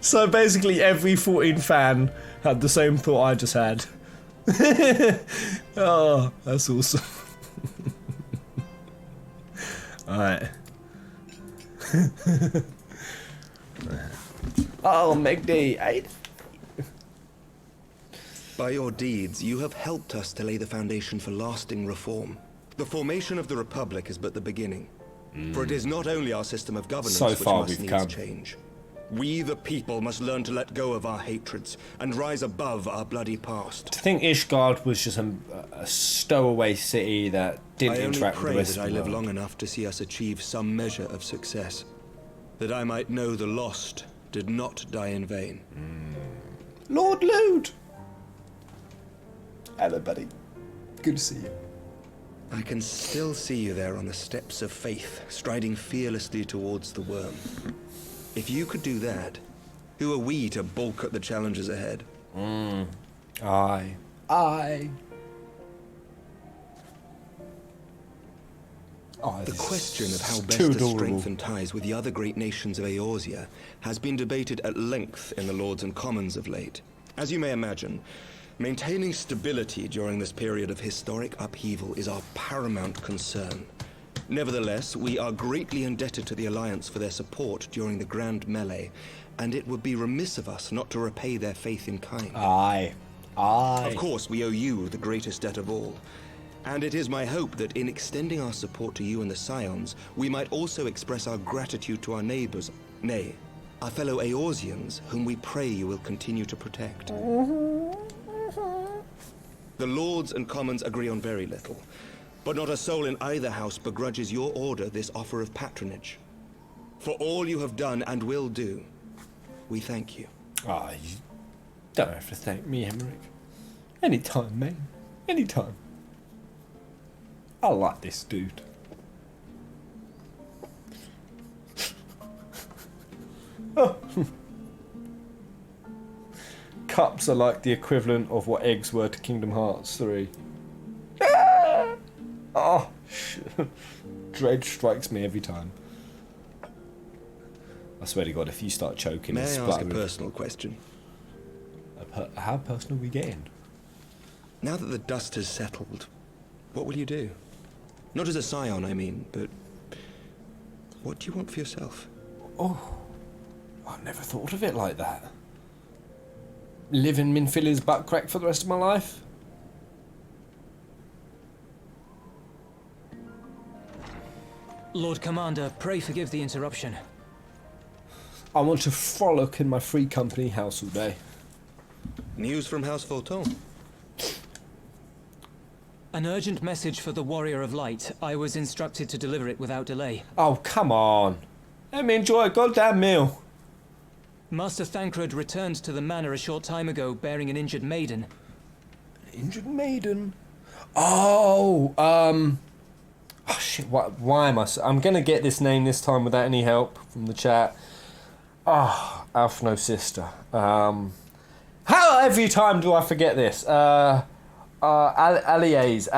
So basically every 14 fan had the same thought I just had. Oh, that's awesome. Alright. Oh, Megdi, By your deeds, you have helped us to lay the foundation for lasting reform. The formation of the Republic is but the beginning. For it is not only our system of governance So which far must we've needs come. change. We, the people, must learn to let go of our hatreds and rise above our bloody past. To think Ishgard was just a stowaway city that didn't I only interact with pray the rest that of I the live world. long enough to see us achieve some measure of success. That I might know the lost did not die in vain. Lord Lude! Hello, buddy. Good to see you. I can still see you there on the steps of faith, striding fearlessly towards the worm. If you could do that, who are we to balk at the challenges ahead? Aye. Oh, The this question of how is best too to adorable. strengthen ties with the other great nations of Eorzea has been debated at length in the Lords and Commons of late. As you may imagine, maintaining stability during this period of historic upheaval is our paramount concern. Nevertheless, we are greatly indebted to the Alliance for their support during the Grand Melee, and it would be remiss of us not to repay their faith in kind. Aye. Of course, we owe you the greatest debt of all. And it is my hope that in extending our support to you and the Scions, we might also express our gratitude to our neighbors, nay, our fellow Eorzeans, whom we pray you will continue to protect. The Lords and Commons agree on very little, but not a soul in either house begrudges your order this offer of patronage. For all you have done and will do, we thank you. Ah, you don't have to thank me, Emmerich. Anytime, man. Anytime. I like this dude. Oh. Cups are like the equivalent of what eggs were to Kingdom Hearts 3. Ah! Oh, dread strikes me every time. I swear to God, if you start choking May and I ask a spluttering... personal question? How personal are we getting? Now that the dust has settled, what will you do? Not as a scion, I mean, but what do you want for yourself? Oh, I've never thought of it like that. Live in Minfili's butt crack for the rest of my life? Lord Commander, pray forgive the interruption. I want to frolic in my free company house all day. News from House Fulton. An urgent message for the Warrior of Light. I was instructed to deliver it without delay. Oh, come on. Let me enjoy a goddamn meal. Master Thancred returned to the manor a short time ago, bearing an injured maiden. Injured maiden? Oh, oh shit, why am I... I'm going to get this name this time without any help from the chat. Oh, Alphno sister. How every time do I forget this? Allies.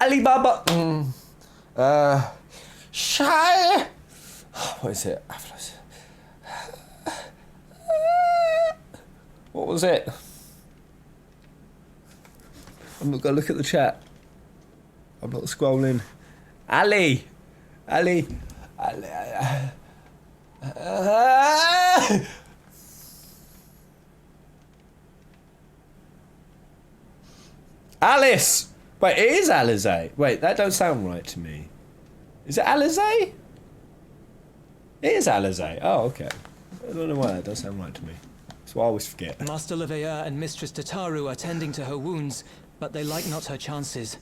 Alibaba. Shy. What is it? What was it? I'm not going to look at the chat. I'm not scrolling. Ali. Alice! Wait, it is Alizé. Wait, that don't sound right to me. Is it Alizé? It is Alizé. Oh, okay. I don't know why that does sound right to me. So I always forget. Master Leveilleur and Mistress Tataru are tending to her wounds, but they like not her chances.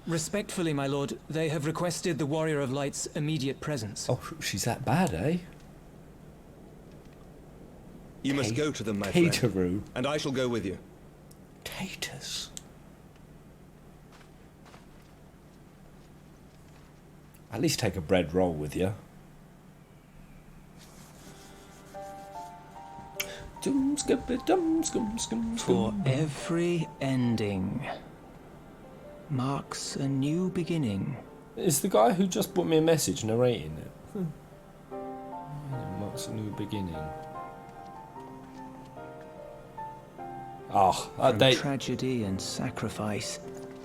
Respectfully, my lord, they have requested the Warrior of Light's immediate presence. Oh, she's that bad, eh? You must go to them, my friend. Tateroo. And I shall go with you. Taters. At least take a bread roll with you. For every ending marks a new beginning. It's the guy who just put me a message narrating it. Yeah, marks a new beginning. From they... tragedy and sacrifice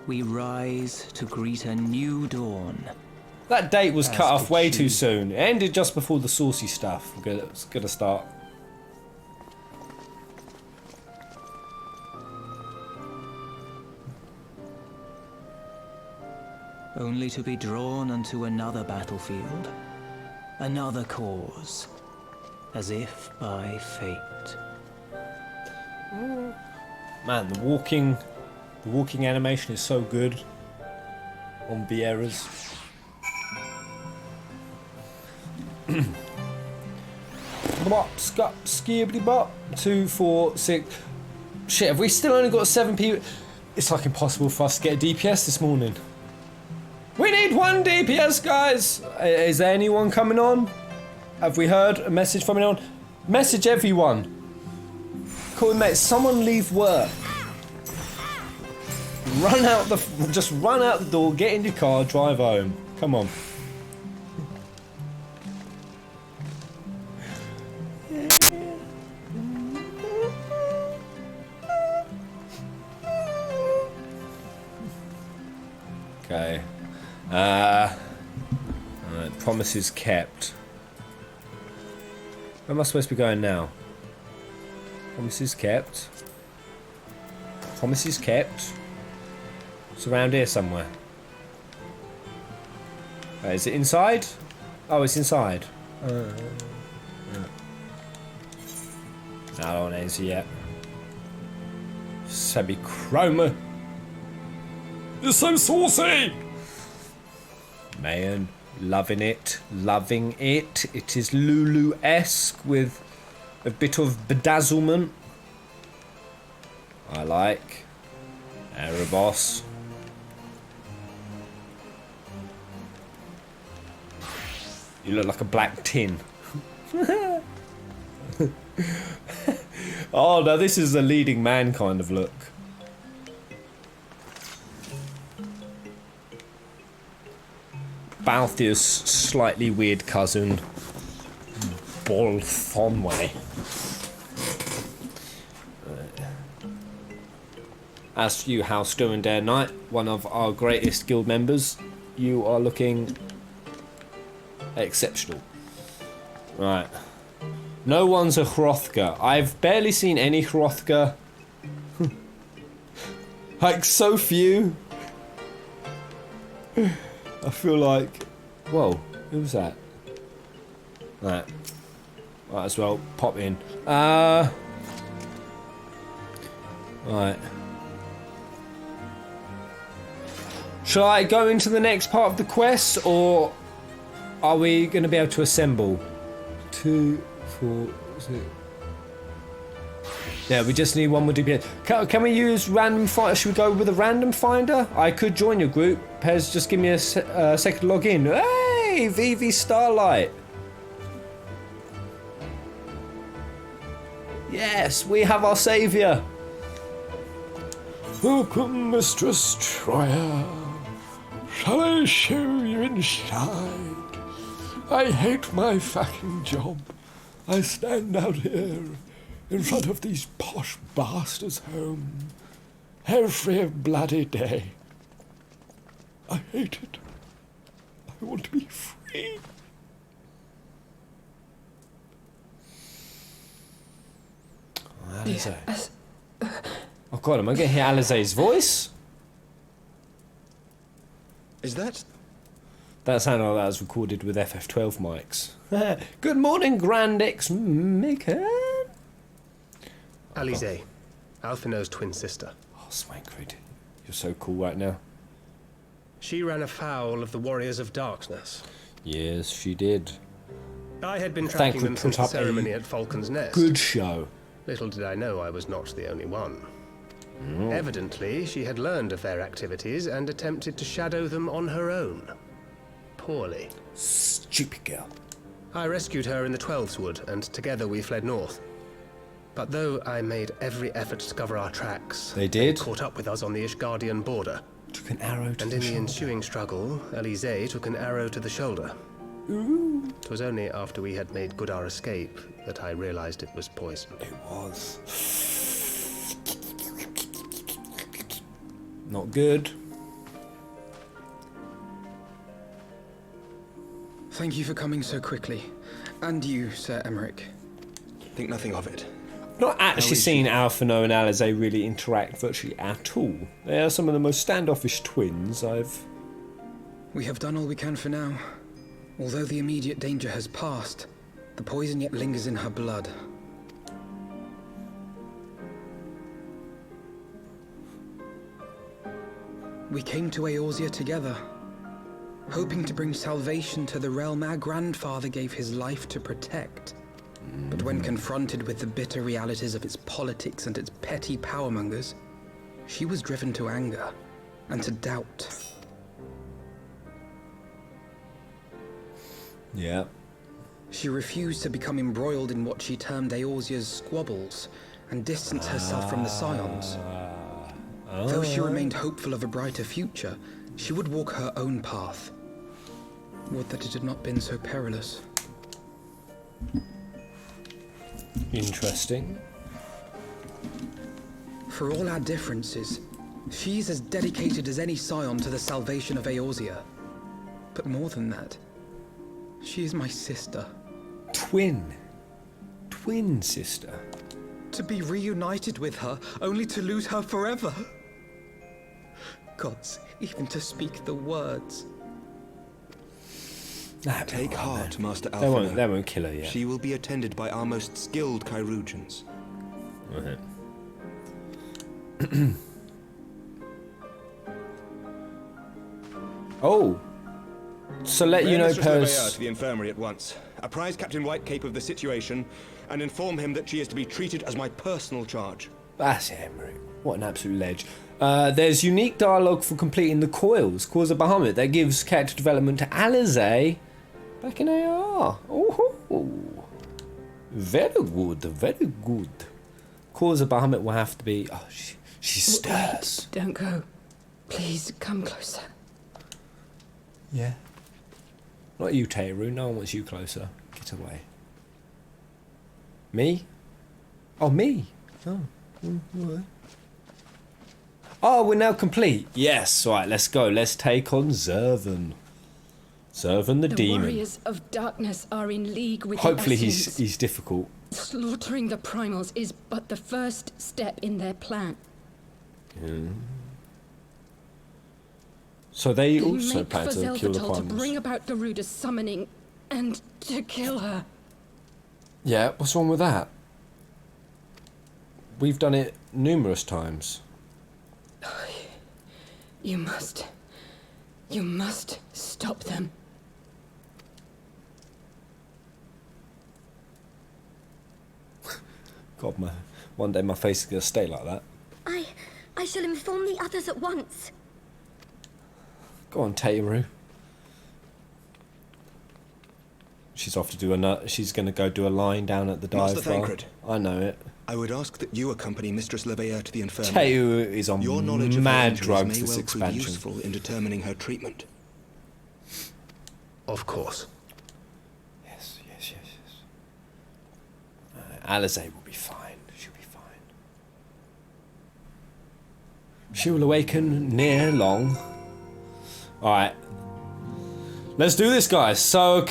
we rise to greet a new dawn. That date was cut off did way she. too soon. It ended just before the saucy stuff. It's gonna start. Only to be drawn unto another battlefield, another cause, as if by fate. Man, the walking animation is so good on Vieira's. Bop, scup, skibbity bop. 2, 4, 6. Shit, have we still only got 7 people? It's like impossible for us to get a DPS this morning. We need 1 DPS, guys! Is there anyone coming on? Have we heard a message from anyone? Message everyone. Cool, mate. Someone leave work. Just run out the door, get in your car, drive home. Come on. Okay. Alright, promises kept. Where am I supposed to be going now? Promises kept. Promises kept. It's around here somewhere. Is it inside? Oh, it's inside. No, I don't want to answer yet. Semi-chroma. You're so saucy! Man, loving it. Loving it. It is Lulu-esque with a bit of bedazzlement. I like. Erebos. You look like a black tin. Oh no, this is a leading man kind of look. Balthier's slightly weird cousin, Bolthonway. As for you, House Durandare Knight, one of our greatest guild members, you are looking exceptional. Right. No one's a Hrothgar. I've barely seen any Hrothgar. Like, so few. I feel like... Whoa, who was that? Right. Might as well pop in. Right. Shall I go into the next part of the quest, or are we going to be able to assemble? 2, 4, 6... Yeah, we just need one more DPS. Can we use random finder? Should we go with a random finder? I could join your group. Pez, just give me a second to log in. Hey, VV Starlight. Yes, we have our saviour. Welcome, Mistress Triad. Shall I show you inside? I hate my fucking job. I stand out here in front of these posh bastards' home every bloody day. I hate it. I want to be free. Alize. Yes. Oh god, am I going to hear Alize's voice? Is that... That sounded like that was recorded with FF12 mics. Good morning, Grand X Mikan. Alize, Alphinaud's twin sister. Oh, Swankrid, you're so cool right now. She ran afoul of the Warriors of Darkness. Yes, she did. I had been tracking them since the put up ceremony a at Falcon's Nest. Good show. Little did I know I was not the only one. Evidently, she had learned of their activities and attempted to shadow them on her own. Poorly. Stupid girl. I rescued her in the Twelves Wood, and together we fled north. But though I made every effort to cover our tracks, They did? caught up with us on the Ishgardian border. Took an arrow to And the in the shoulder. ensuing struggle, Alize took an arrow to the shoulder. Ooh. It was only after we had made good our escape that I realized it was poison. It was. Not good. Thank you for coming so quickly. And you, Sir Emmerich. Think nothing of it. Not actually is seen Alphino and Alize really interact virtually at all. They are some of the most standoffish twins I've... We have done all we can for now. Although the immediate danger has passed, the poison yet lingers in her blood. We came to Eorzea together, hoping to bring salvation to the realm our grandfather gave his life to protect. But when confronted with the bitter realities of its politics and its petty powermongers, she was driven to anger and to doubt. Yeah. She refused to become embroiled in what she termed Eorzea's squabbles and distance herself from the Scions. Though she remained hopeful of a brighter future, she would walk her own path. Would that it had not been so perilous. Interesting. For all our differences, she's as dedicated as any Scion to the salvation of Eorzea. But more than that, she is my sister. Twin sister. To be reunited with her, only to lose her forever. Gods, even to speak the words. Take heart, Master They Alphino. won't kill her yet. She will be attended by our most skilled chirurgeons. Okay. Oh. So let you know, Mistress Leveilleur Paris. to the infirmary at once. Apprise Captain Whitecape of the situation, and inform him that she is to be treated as my personal charge. That's Emery. What an absolute ledge. There's unique dialogue for completing the coils. Cause of Bahamut. That gives character development to Alize back in AR. Oh, very good, very good. Cause of Bahamut will have to be. Oh, she stirs. Wait, don't go. Please come closer. Yeah. Not you, Teiru. No one wants you closer. Get away. Me? Oh, me. Oh. Alright. Oh, we're now complete. Yes. Right, let's go. Let's take on Zervan. Zervan the demon. Warriors of darkness are in league with Hopefully the Essence. he's difficult. Slaughtering the primals is but the first step in their plan. So they They also make plan for to kill the Zelvatol to primals. bring about Garuda's summoning and to kill her. Yeah, what's wrong with that? We've done it numerous times. You must stop them. God, one day my face is going to stay like that. I shall inform the others at once. Go on, Teiru. She's off to do she's going to go do a line down at the dive Master bar. Thancred. I know it. I would ask that you accompany Mistress Leveilleur to the infirmary. Teiru is on Your knowledge of mad her injuries drugs may this well prove expansion. useful in determining her treatment. Of course. Yes. Alize will be fine. She'll be fine. She will awaken near long. Alright. Let's do this, guys. So,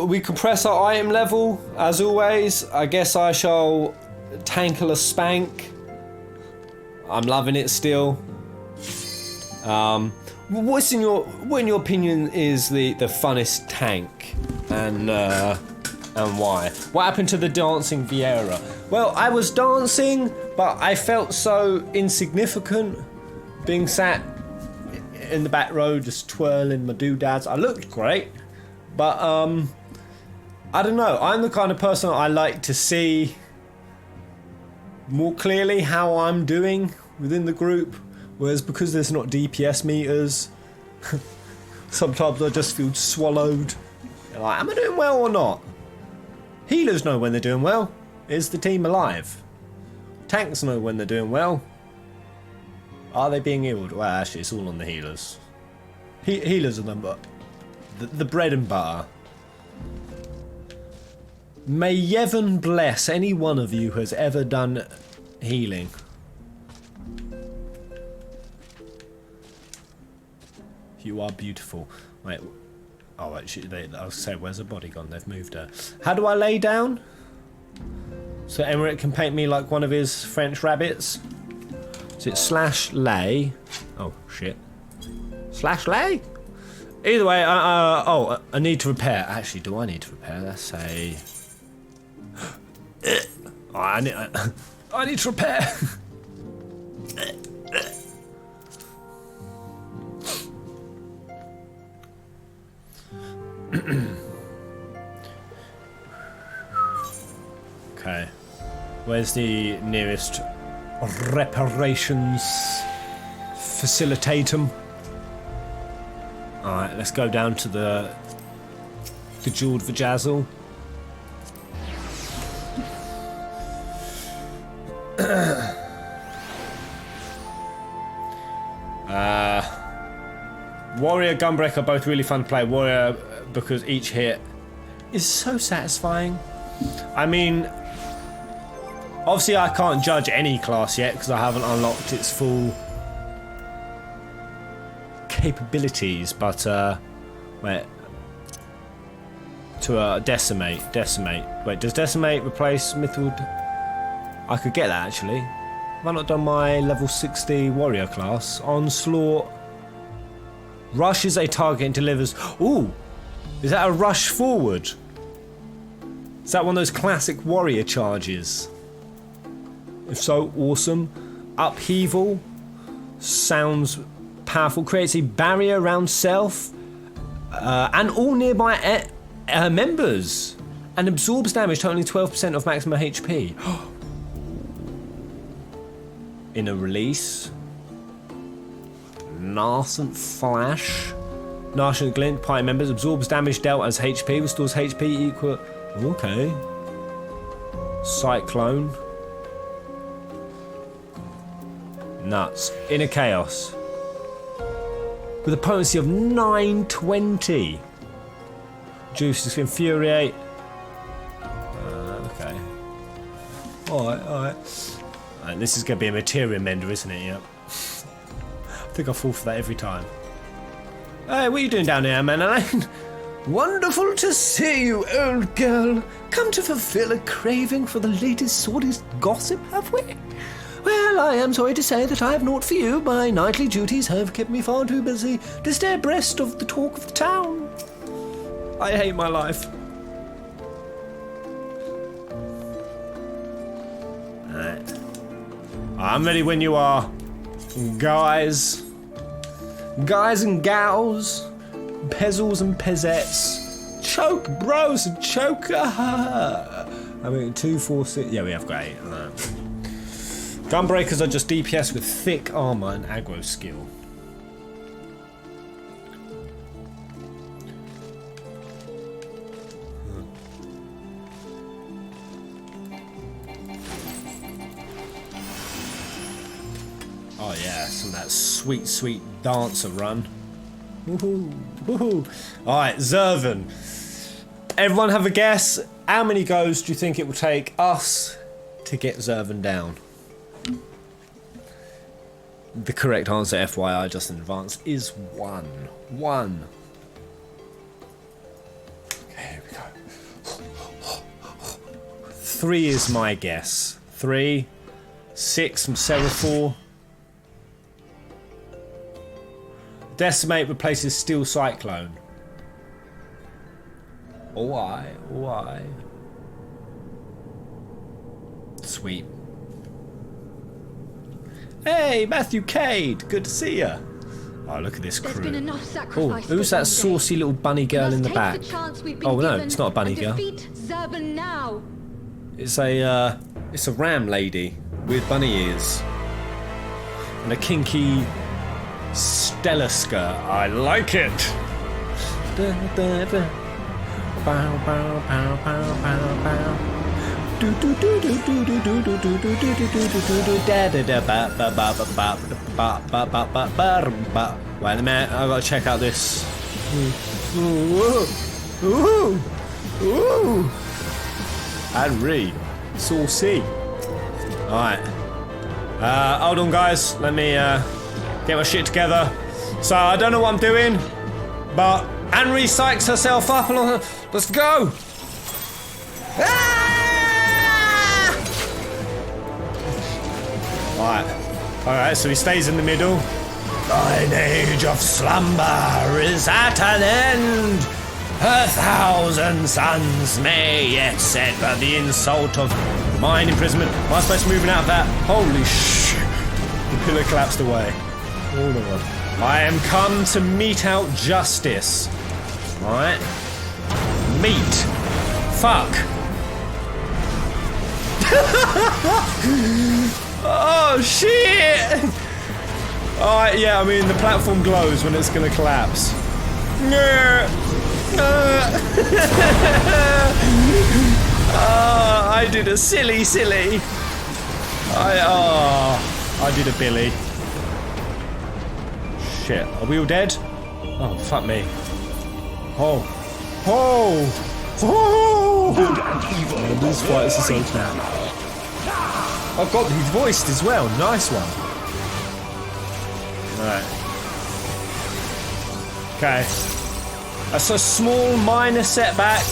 we compress our item level, as always. I guess I shall tankle a spank. I'm loving it still. What in your opinion is the funnest tank, and why? What happened to the dancing Vieira? Well, I was dancing, but I felt so insignificant, being sat in the back row just twirling my doodads. I looked great, but I don't know. I'm the kind of person I like to see more clearly how I'm doing within the group, whereas because there's not DPS meters, sometimes I just feel swallowed. Like, am I doing well or not? Healers know when they're doing well. Is the team alive? Tanks know when they're doing well. Are they being healed? Well, actually, it's all on the healers. Healers are the bread and butter. May Yevon bless any one of you who has ever done healing. You are beautiful. Wait, Oh, wait, I was saying, where's the body gone? They've moved her. How do I lay down? So Emmerich can paint me like one of his French rabbits. Is it slash lay? Oh, shit. Slash lay? Either way, I need to repair. Actually, do I need to repair? Let's say... Oh, I need to repair. Okay. Where's the nearest reparations facilitatum? Alright, let's go down to the Jeweled Vajazzle. Warrior, Gunbreaker, both really fun to play. Warrior, because each hit is so satisfying. I mean, obviously I can't judge any class yet because I haven't unlocked its full capabilities, but wait, to decimate. Wait, does decimate replace Mythwood? I could get that actually. Have I not done my level 60 warrior class? Onslaught. Rushes a target and delivers. Ooh, is that a rush forward? Is that one of those classic warrior charges? If so, awesome. Upheaval sounds powerful. Creates a barrier around self and all nearby members, and absorbs damage to only 12% of maximum HP. In a release. Nascent Flash. Nascent Glint, party members, absorbs damage dealt as HP, restores HP equal. Okay. Cyclone. Nuts. Inner Chaos. With a potency of 920. Juices Infuriate. Okay. Alright. And this is going to be a materia mender, isn't it? Yep. I think I fall for that every time. Hey, what are you doing down here, man? Wonderful to see you, old girl. Come to fulfill a craving for the latest sordid gossip, have we? Well, I am sorry to say that I have naught for you. My nightly duties have kept me far too busy to stay abreast of the talk of the town. I hate my life. Alright. I'm ready when you are, guys. Guys and gals. Pezzles and pezzettes. Choke, bros, and choke. I mean, 2, 4, 6. Yeah, we have got 8. Gunbreakers are just DPS with thick armor and aggro skill. Oh yeah, some of that sweet, sweet dancer run. Woohoo, woohoo. Alright, Zervan. Everyone have a guess. How many goes do you think it will take us to get Zervan down? The correct answer, FYI, just in advance, is 1. 1. Okay, here we go. 3 is my guess. 3. 6 from Seraphor. Decimate replaces Steel Cyclone. Why? Sweet. Hey, Matthew Cade, good to see ya. Oh, look at this crew. There's been enough sacrifice. Who's that saucy little bunny girl in the back? Oh no, it's not a bunny girl. Now. It's a ram lady with bunny ears and a kinky Stella skirt. I like it. Wait a minute, I've got to check out this. And read. Saucy. Alright. Hold on, guys. Let me get my shit together. So, I don't know what I'm doing, but And re-psychs herself up along her. Let's go! Ah! Alright, so he stays in the middle. Thine age of slumber is at an end. Her 1,000 suns may yet set, but the insult of mine imprisonment. Am I supposed to be moving out of that? Holy shit. The pillar collapsed away. Oh my god. I am come to mete out justice. Alright. Meat. Fuck. Oh shit! Alright, yeah, I mean the platform glows when it's gonna collapse. I did a silly. I did a Billy. Shit, are we all dead? Oh, fuck me. Oh. Man, these fights are so tough. I've got these voiced as well. Nice one. Alright. Okay. That's a small, minor setback.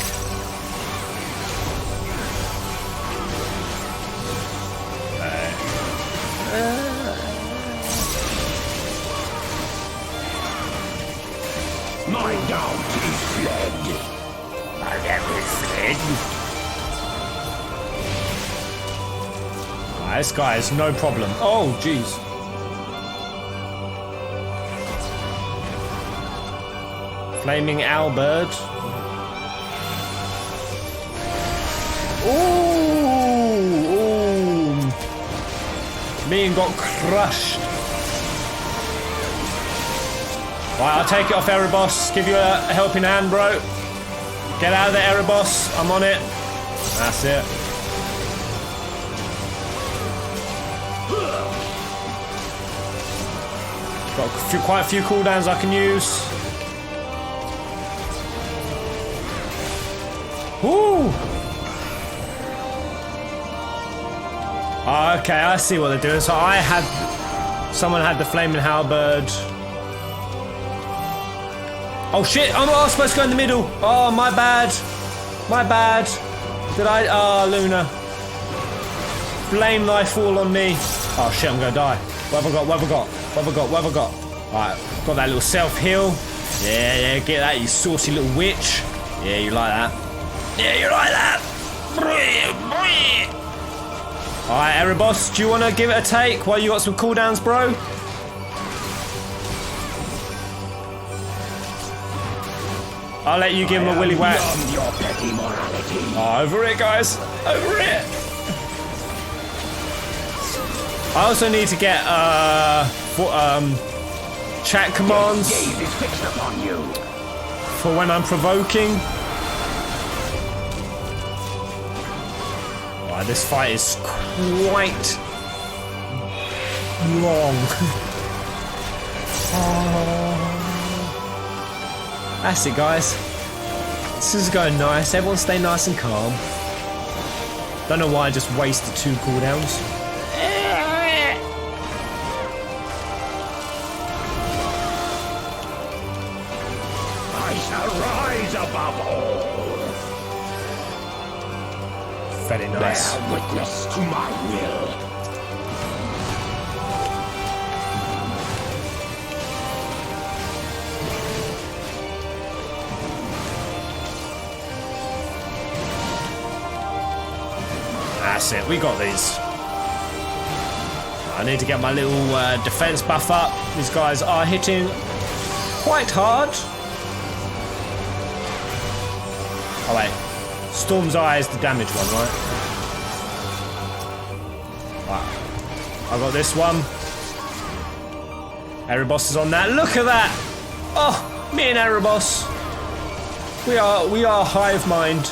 My doubt is fled. My doubt is fled. This guy is no problem. Oh, jeez. Flaming Albert. Ooh. Being got crushed. Right, I'll take it off Erebos. Give you a helping hand, bro. Get out of there, Erebos. I'm on it. That's it. Got quite a few cooldowns I can use. Woo! Oh, okay, I see what they're doing. So someone had the flaming halberd. Oh shit! I'm supposed to go in the middle. Oh, my bad. Did I? Oh, Luna. Blame thy fall on me. Oh shit! I'm gonna die. What have I got? Alright, got that little self-heal. Yeah, get that, you saucy little witch. Yeah, you like that. Alright, Erebos, do you want to give it a take while you got some cooldowns, bro? I'll let you give him a willy whack. Oh, over it, guys. Over it. I also need to get chat commands for when I'm provoking. Oh, this fight is quite long. That's it, guys. This is going nice. Everyone stay nice and calm. Don't know why I just wasted 2 cooldowns. Rise above all. Very nice. Bear witness to my will. That's it. We got these. I need to get my little defense buff up. These guys are hitting quite hard. Oh wait, Storm's Eye is the damage one, right? Right, I got this one. Erebos is on that. Look at that! Oh, me and Erebos. We are hive mind.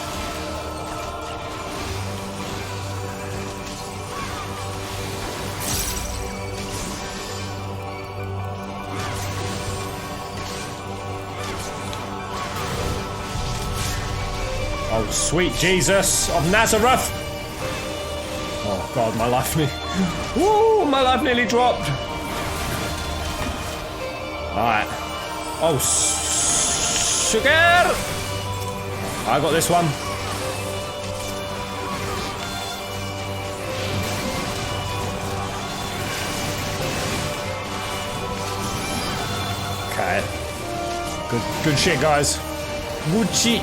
Oh, sweet Jesus of Nazareth! Oh God, my life nearly dropped. All right. Oh, sugar! I got this one. Okay. Good shit, guys. Good shit.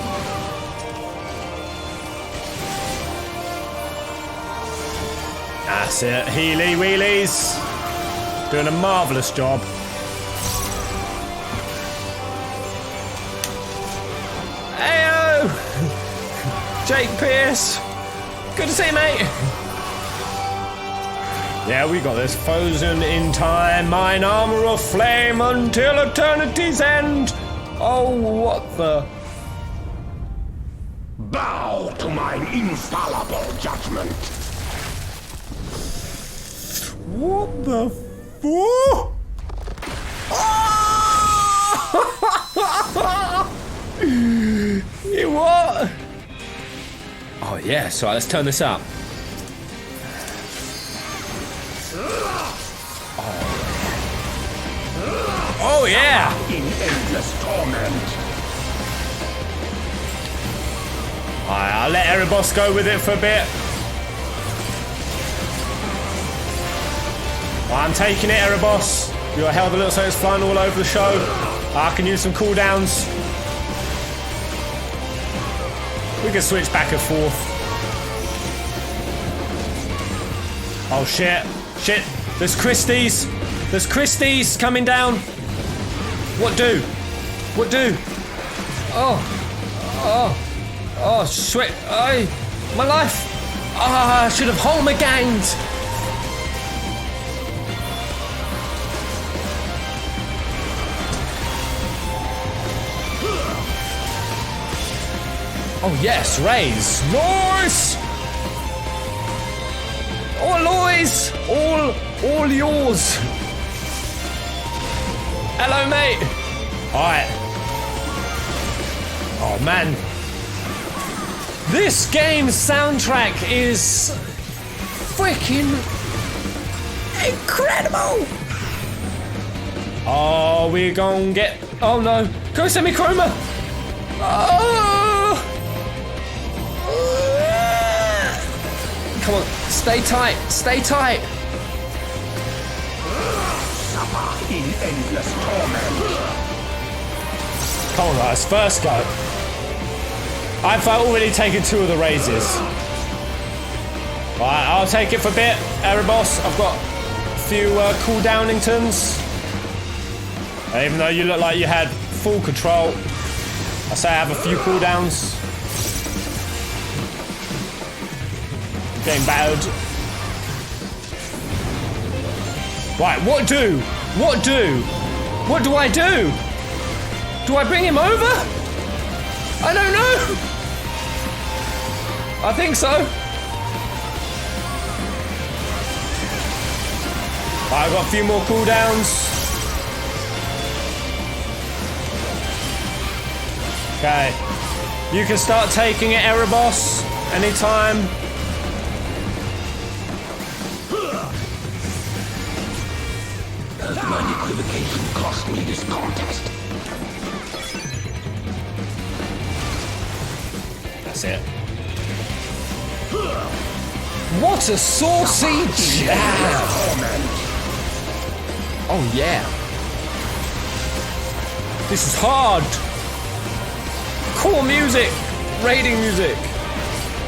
That's it. Healy wheelies. Doing a marvellous job. Heyo! Jake Pierce. Good to see you, mate. Yeah, we got this. Frozen in time, mine armor of flame until eternity's end. Oh, what the? Bow to mine infallible judgment. What the fuck? You what? Oh yeah, so let's turn this up. Oh yeah! In endless torment. Alright, I'll let Erebos go with it for a bit. I'm taking it, Erebos. You're a hell of a little so it's flying all over the show. I can use some cooldowns. We can switch back and forth. Oh shit. Shit. There's Christie's. There's Christie's coming down. What do? What do? Oh. Oh. Oh, sweat. My life. Ah, I should have Homer ganged. Oh yes, raise. Nice! All Lois! All yours! Hello, mate! Alright. Oh man. This game's soundtrack is freaking incredible! Oh, we're gonna get... Oh no. Go semi-chroma! Oh! Come on, stay tight, stay tight. Suffer in endless torment. Come on, guys, first go. I've already taken 2 of the raises. Alright, I'll take it for a bit. Erebos, I've got a few cooldowningtons. Even though you look like you had full control, I say I have a few cooldowns. Getting battered. Right, what do? What do? What do I do? Do I bring him over? I don't know. I think so. Right, I've got a few more cooldowns. Okay. You can start taking it, Erebos, anytime. My equivocation cost me this contest. That's it. What a saucy jab! Oh yeah. This is hard. Core music. Raiding music.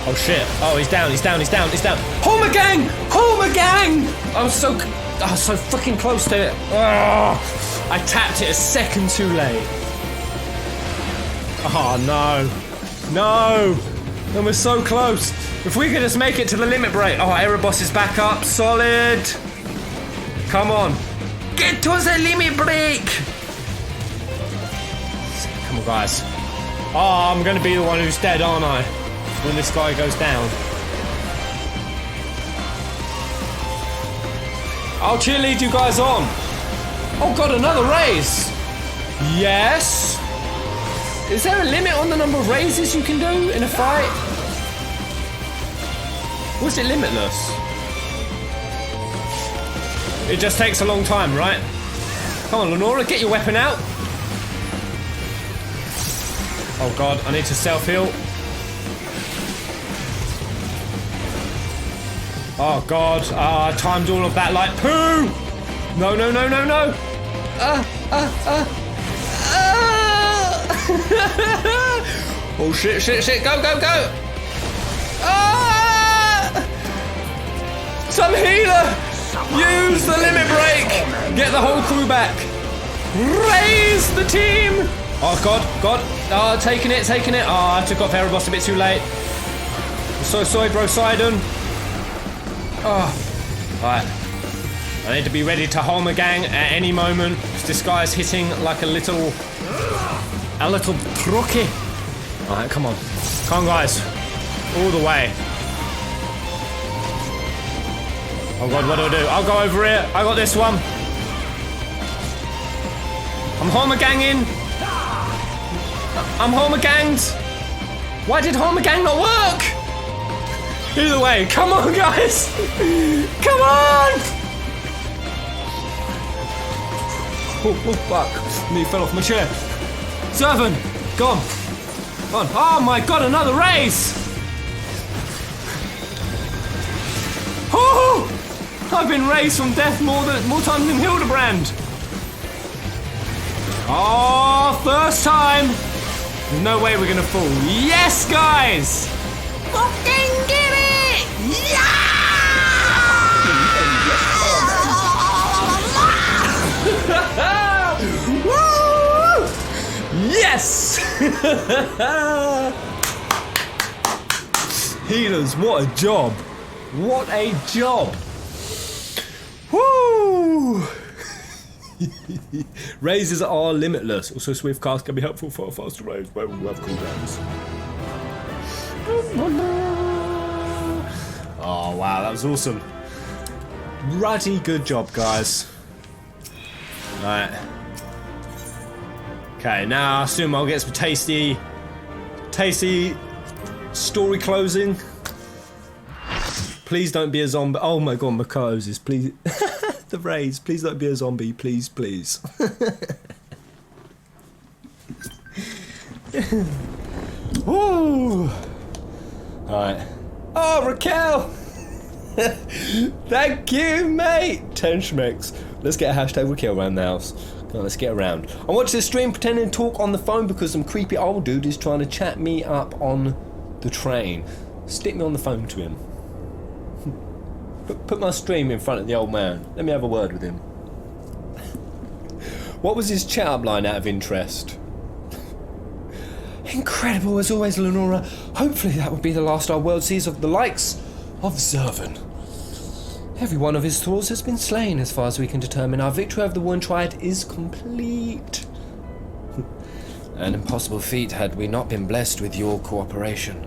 Oh shit. Oh, he's down, he's down, he's down, he's down. Homer gang! Homer gang! I was so fucking close to it. Oh, I tapped it a second too late. Oh no. No. And we're so close. If we could just make it to the limit break. Oh, Erebos is back up. Solid. Come on. Get to the limit break. Come on, guys. Oh, I'm going to be the one who's dead, aren't I? When this guy goes down. I'll cheerlead you guys on. Oh god, another raise. Yes. Is there a limit on the number of raises you can do in a fight? Or is it limitless? It just takes a long time, right? Come on, Lenora, get your weapon out. Oh god, I need to self-heal. Oh god, I timed all of that like poo! No, no, no, no, no! Oh shit, shit, shit, go, go, go! Some healer! Use the limit break! Get the whole crew back! Raise the team! Oh god, god. Oh, taking it, taking it. Oh, I took off Erebos a bit too late. So sorry, bro, Sidon. Oh, right. I need to be ready to home a gang at any moment. This guy is hitting like a little trucky. All right, come on, guys, all the way. Oh god, what do? I'll go over here. I got this one. I'm home a ganging. I'm home a ganged. Why did home a gang not work? Either way, come on, guys! Come on! Oh, fuck. Me fell off my chair. Servant, gone. On. Oh my god, another race! Oh! I've been raised from death more times than Hildebrand. Oh, first time. There's no way we're gonna fall. Yes, guys! Fucking get it! Yeah! Woo! Yes! Healers, what a job! What a job! Woo! Raises are limitless. Also, swift cast can be helpful for a faster raise, but we have cooldowns. Oh wow, that was awesome. Ruddy good job, guys. Alright. Okay, now I assume I'll get some tasty story closing. Please don't be a zombie. Oh my god, Mako's please. The raise, please don't be a zombie, please, please. Woo! Alright. Oh, Raquel! Thank you, mate! 10 schmecks. Let's get a hashtag Raquel around the house. Come on, let's get around. I watch this stream pretending to talk on the phone because some creepy old dude is trying to chat me up on the train. Stick me on the phone to him. Put my stream in front of the old man. Let me have a word with him. What was his chat up line out of interest? Incredible as always, Lenora. Hopefully that will be the last our world sees of the likes of Zervan. Every one of his thralls has been slain as far as we can determine. Our victory over the one Triad is complete. An impossible feat had we not been blessed with your cooperation.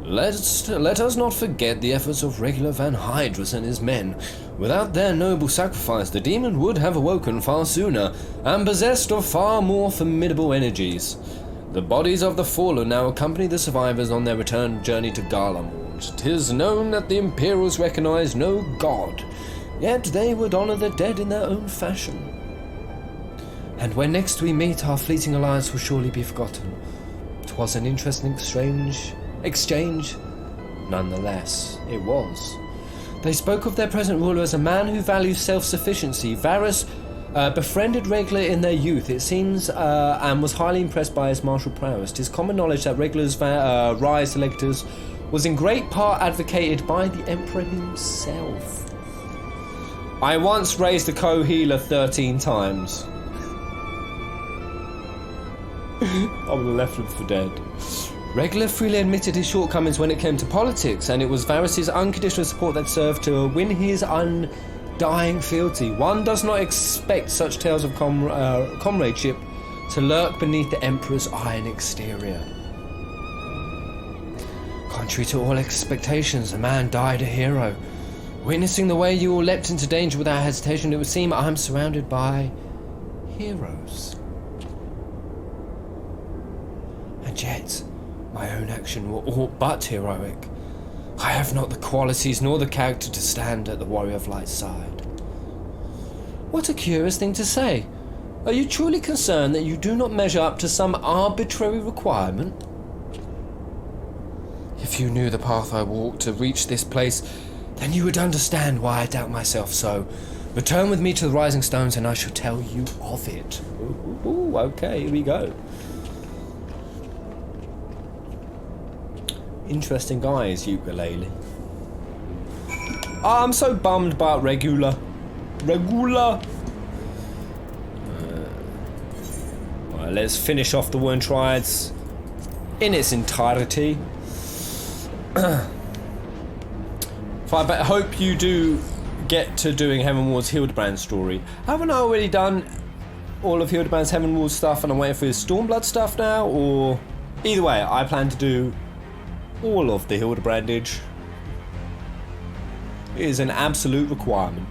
Let us not forget the efforts of regular Van Hydrus and his men. Without their noble sacrifice, the demon would have awoken far sooner, and possessed of far more formidable energies. The bodies of the fallen now accompany the survivors on their return journey to Garlemald. 'Tis known that the Imperials recognize no god, yet they would honor the dead in their own fashion. And when next we meet, our fleeting alliance will surely be forgotten. 'Twas an interesting exchange. Nonetheless, it was. They spoke of their present ruler as a man who values self-sufficiency. Varus befriended Regula in their youth, it seems, and was highly impressed by his martial prowess. 'Tis common knowledge that Regula's rise to Legatus was in great part advocated by the Emperor himself. I once raised a co-healer 13 times. I would have left him for dead. Regula freely admitted his shortcomings when it came to politics, and it was Varus's unconditional support that served to win his undying fealty. One does not expect such tales of comradeship to lurk beneath the Emperor's iron exterior. Contrary to all expectations, the man died a hero. Witnessing the way you all leapt into danger without hesitation, it would seem I am surrounded by heroes. And yet, my own actions were all but heroic. I have not the qualities nor the character to stand at the Warrior of Light's side. What a curious thing to say. Are you truly concerned that you do not measure up to some arbitrary requirement? If you knew the path I walked to reach this place, then you would understand why I doubt myself so. Return with me to the Rising Stones and I shall tell you of it. Ooh, okay, here we go. Interesting guy is Ukulele. Oh, I'm so bummed about Regula. Right, let's finish off the Worn Triads in its entirety. I hope you do get to doing Heavenward's Hildebrand story. Haven't I already done all of Hildebrand's Heavenward stuff and I'm waiting for his Stormblood stuff now? Or either way, I plan to do all of the Hildebrandage. It is an absolute requirement.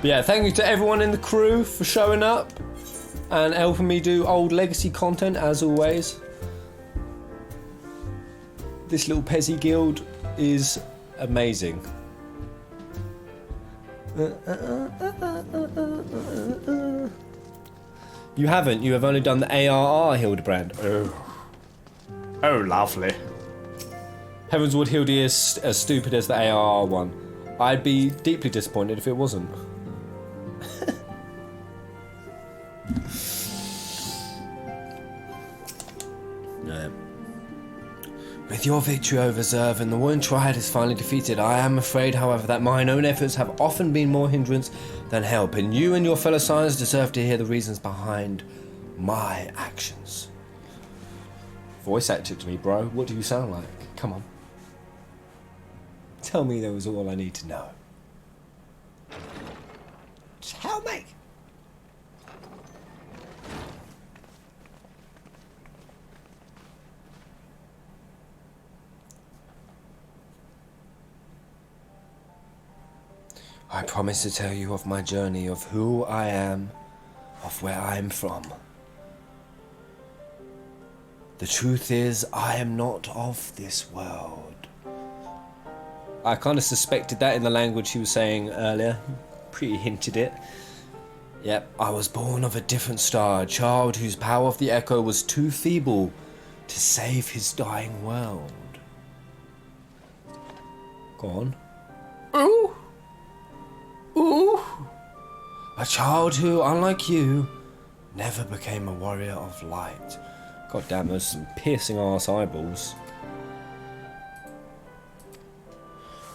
But yeah, thank you to everyone in the crew for showing up and helping me do old legacy content as always. This little Pezzy guild is amazing. You haven't, you have only done the ARR Hildebrand. Oh, lovely. Heavensward Hildy is as stupid as the ARR one. I'd be deeply disappointed if it wasn't. No. With your victory over Zerv and the Worn Triad is finally defeated, I am afraid, however, that mine own efforts have often been more hindrance than help, and you and your fellow Scions deserve to hear the reasons behind my actions. Voice act it to me, bro. What do you sound like? Come on. Tell me that was all I need to know. Tell me! I promise to tell you of my journey, of who I am, of where I am from. The truth is, I am not of this world. I kind of suspected that in the language he was saying earlier. Pretty hinted it. Yep, I was born of a different star, a child whose power of the echo was too feeble to save his dying world. Go on. Ooh! Ooh! A child who, unlike you, never became a warrior of light. God damn, those some piercing ass eyeballs.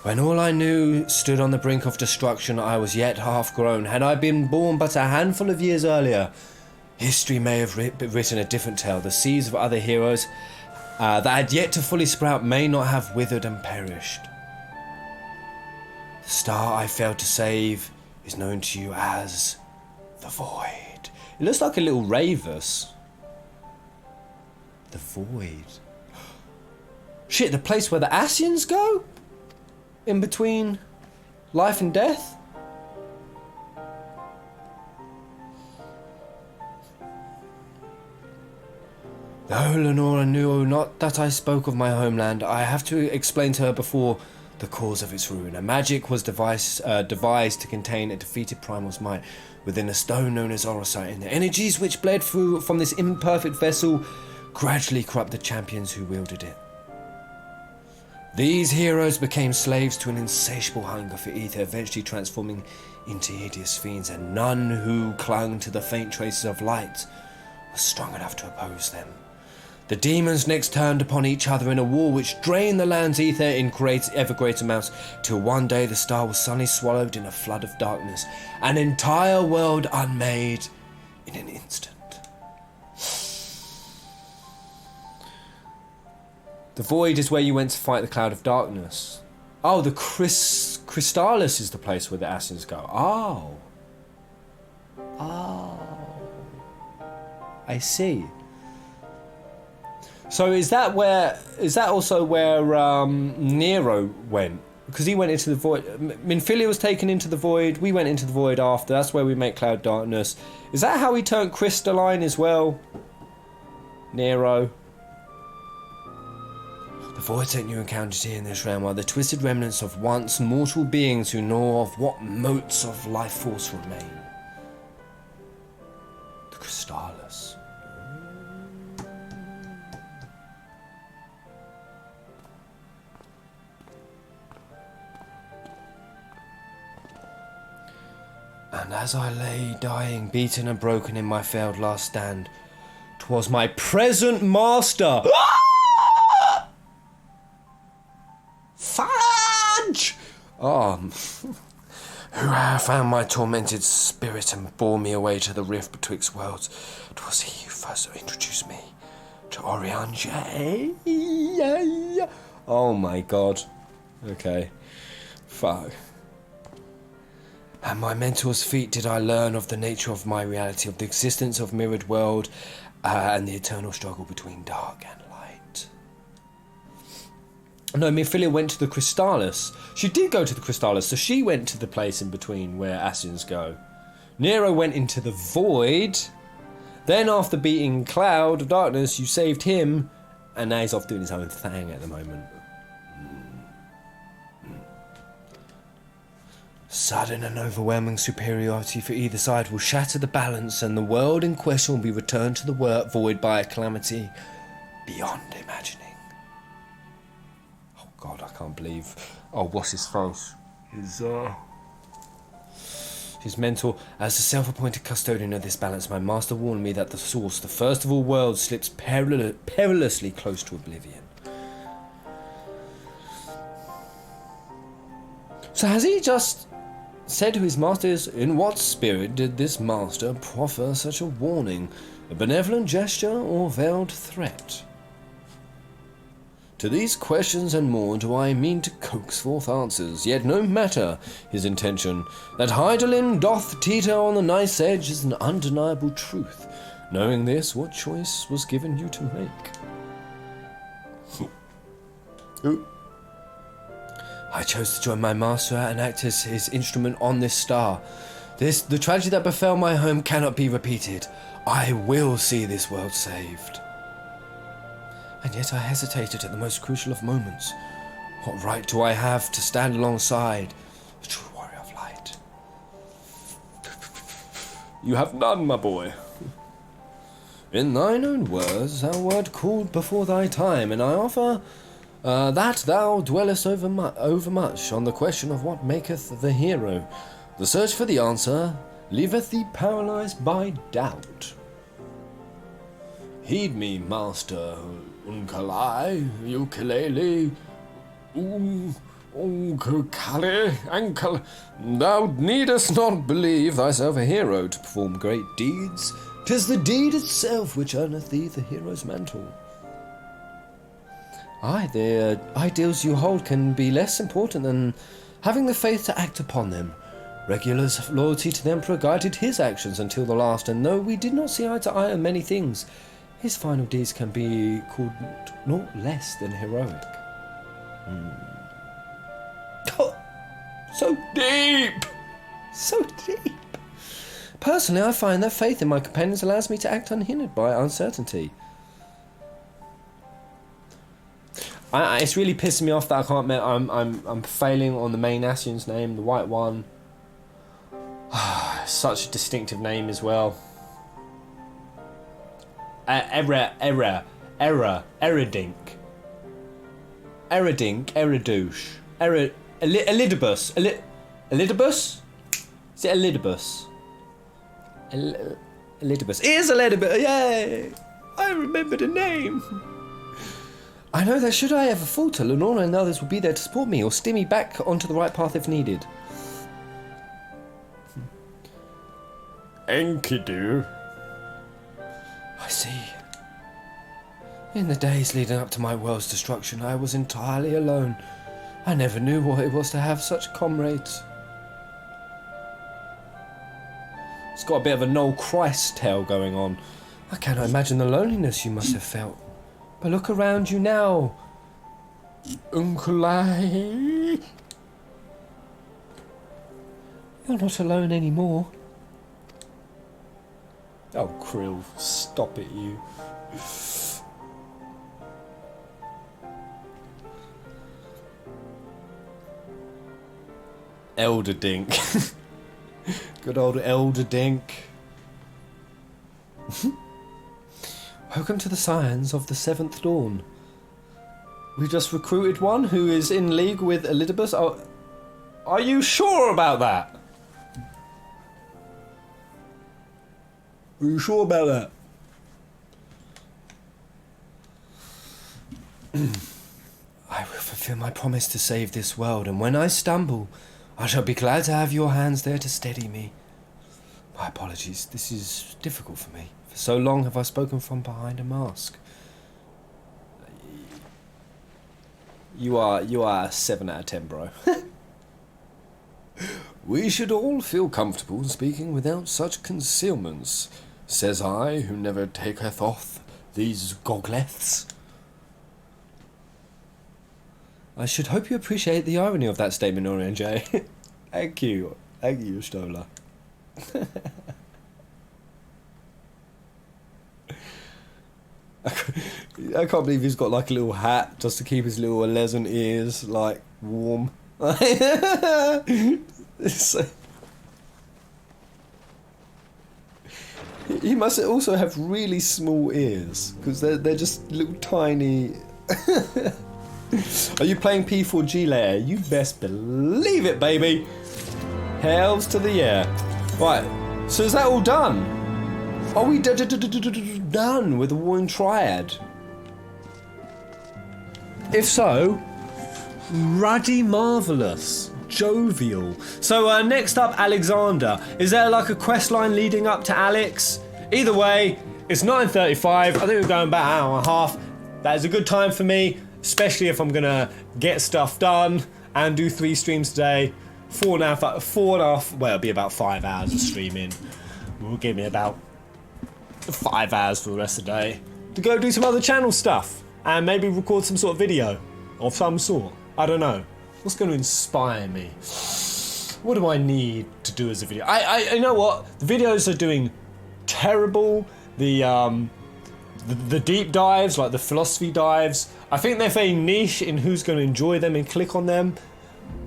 When all I knew stood on the brink of destruction, I was yet half grown. Had I been born but a handful of years earlier, history may have written a different tale. The seeds of other heroes that had yet to fully sprout may not have withered and perished. The star I failed to save is known to you as the Void. It looks like a little Ravus. The Void. Shit, the place where the Ascians go? In between life and death? Though Lenora knew not that I spoke of my homeland, I have to explain to her before the cause of its ruin. A magic was devised to contain a defeated primal's might within a stone known as Orosite, and the energies which bled through from this imperfect vessel gradually corrupt the champions who wielded it. These heroes became slaves to an insatiable hunger for ether, eventually transforming into hideous fiends, and none who clung to the faint traces of light was strong enough to oppose them. The demons next turned upon each other in a war which drained the land's ether in ever greater amounts, till one day the star was suddenly swallowed in a flood of darkness, an entire world unmade in an instant. The Void is where you went to fight the Cloud of Darkness. Oh, the Crystallis is the place where the Ascians go. Oh. I see. So is that also where Nero went Because he went into the void. Minfilia was taken into the void. We went into the void after. That's where we make Cloud Darkness. Is that how he turned crystalline as well? Nero. The voids that you encountered here in this realm are the twisted remnants of once mortal beings who know of what motes of life force remain. The Crystallis. And as I lay dying, beaten and broken in my failed last stand, 'twas my present master. Fudge! Who found my tormented spirit and bore me away to the rift betwixt worlds. 'Twas he who first introduced me to Oriange. Oh my god. Okay. Fuck. At my mentor's feet did I learn of the nature of my reality, of the existence of mirrored world, and the eternal struggle between dark and light. No, Minfilia went to the Crystallis. She did go to the Crystallis, so she went to the place in between where Assassins go. Nero went into the void. Then after beating Cloud of Darkness, you saved him, and now he's off doing his own thing at the moment. Sudden and overwhelming superiority for either side will shatter the balance, and the world in question will be returned to the void by a calamity beyond imagining. Oh god, I can't believe. Oh, what's his face? His mentor. As the self-appointed custodian of this balance, my master warned me that the source, the first of all worlds, slips perilously close to oblivion. So has he just said to his masters, in what spirit did this master proffer such a warning? A benevolent gesture or veiled threat? To these questions and more do I mean to coax forth answers, yet no matter his intention, that Hydaelyn doth teeter on the knife's edge is an undeniable truth. Knowing this, what choice was given you to make? I chose to join my master and act as his instrument on this star. The tragedy that befell my home cannot be repeated. I will see this world saved. And yet I hesitated at the most crucial of moments. What right do I have to stand alongside a true warrior of light? You have none, my boy. In thine own words, thou wert called before thy time, and I offer that thou dwellest overmuch on the question of what maketh the hero. The search for the answer leaveth thee paralyzed by doubt. Heed me, master ukulele, ankle. Thou needest not believe thyself a hero to perform great deeds. 'Tis the deed itself which earneth thee the hero's mantle. Aye, the ideals you hold can be less important than having the faith to act upon them. Regular's loyalty to the Emperor guided his actions until the last, and though we did not see eye to eye on many things, his final deeds can be called naught less than heroic. Oh, so deep! So deep! Personally, I find that faith in my companions allows me to act unhindered by uncertainty. It's really pissing me off that I can't. I'm failing on the main Ascian's name, the white one. Such a distinctive name as well. Eridink, Eridouche, Elidibus, Elidibus? Is it Elidibus? Elidibus. It is Elidibus, yay! I remember the name. I know that should I ever falter, Lenora and others will be there to support me or steer me back onto the right path if needed. Enkidu. I see. In the days leading up to my world's destruction, I was entirely alone. I never knew what it was to have such comrades. It's got a bit of a Noel Christ tale going on. I cannot imagine the loneliness you must have felt. But look around you now. Uncle I. You're not alone anymore. Oh, Krill, stop it, you. Elder Dink. Good old Elder Dink. Welcome to the Scions of the Seventh Dawn. We just recruited one who is in league with Elidibus. Oh, are you sure about that? Are you sure about that? I will fulfill my promise to save this world, and when I stumble, I shall be glad to have your hands there to steady me. My apologies, this is difficult for me. For so long have I spoken from behind a mask. You are a 7 out of 10, bro. We should all feel comfortable speaking without such concealments, says I, who never taketh off these gogleths. I should hope you appreciate the irony of that statement, Orion J. Thank you, Stola. I can't believe he's got like a little hat just to keep his little pleasant ears like warm. He must also have really small ears because they're just little tiny. Are you playing P4G later? You best believe it, baby. Hells to the yeah. Right, so is that all done? Are we done with the Warring Triad? If so, ruddy marvellous, jovial. So next up, Alexander. Is there like a quest line leading up to Alex? Either way, it's 9:35. I think we're going about an hour and a half. That is a good time for me, especially if I'm gonna get stuff done and do 3 streams today. 4.5. Well, it'll be about 5 hours of streaming. Will give me about 5 hours for the rest of the day to go do some other channel stuff and maybe record some sort of video of some sort. I don't know. What's going to inspire me? What do I need to do as a video? I you know what? The videos are doing terrible. The deep dives, like the philosophy dives, I think they're very niche in who's going to enjoy them and click on them.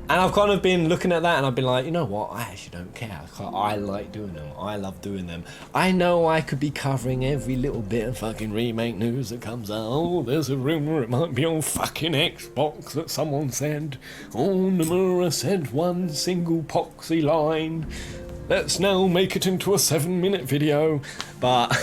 And I've kind of been looking at that and I've been like, you know what, I actually don't care. I like doing them. I love doing them. I know I could be covering every little bit of fucking remake news that comes out. Oh, there's a rumour it might be on fucking Xbox that someone said. Oh, Nomura said one single poxy line. Let's now make it into a 7-minute video. But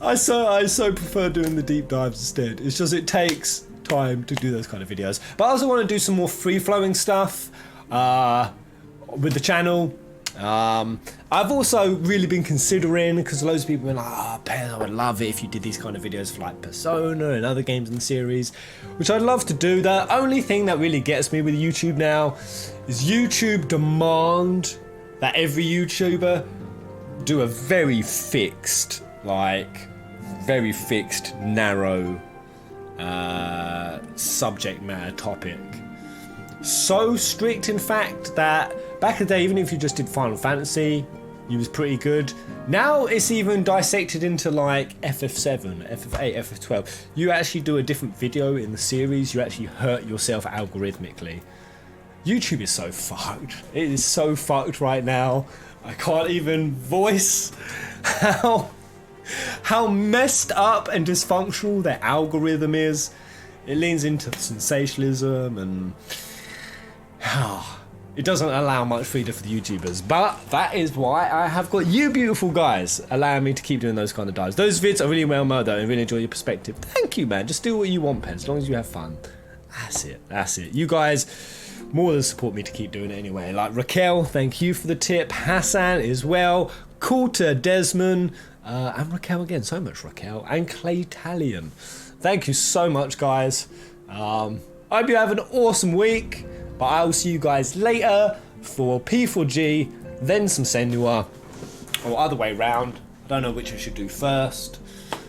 I so prefer doing the deep dives instead. It's just it takes time to do those kind of videos. But I also want to do some more free-flowing stuff with the channel. I've also really been considering, because loads of people have been like, Ben, I would love it if you did these kind of videos for like Persona and other games in the series, which I'd love to do. The only thing that really gets me with YouTube now is YouTube demand that every YouTuber do a very fixed, narrow subject matter topic. So strict, in fact, that back in the day, even if you just did Final Fantasy, you was pretty good. Now it's even dissected into like FF7, FF8, FF12. You actually do a different video in the series, you actually hurt yourself algorithmically. YouTube is so fucked. It is so fucked right now. I can't even voice how messed up and dysfunctional their algorithm is. It leans into sensationalism and it doesn't allow much freedom for the YouTubers. But that is why I have got you beautiful guys allowing me to keep doing those kind of dives. Those vids are really well made though, and really enjoy your perspective. Thank you, man. Just do what you want, Pen, as long as you have fun. That's it. You guys more than support me to keep doing it anyway. Like Raquel, thank you for the tip. Hassan as well. Coulter, Desmond, and Raquel again. So much Raquel. And Clay Talion. Thank you so much, guys. I hope you have an awesome week. But I will see you guys later for P4G, then some Senua, or other way round. I don't know which I should do first.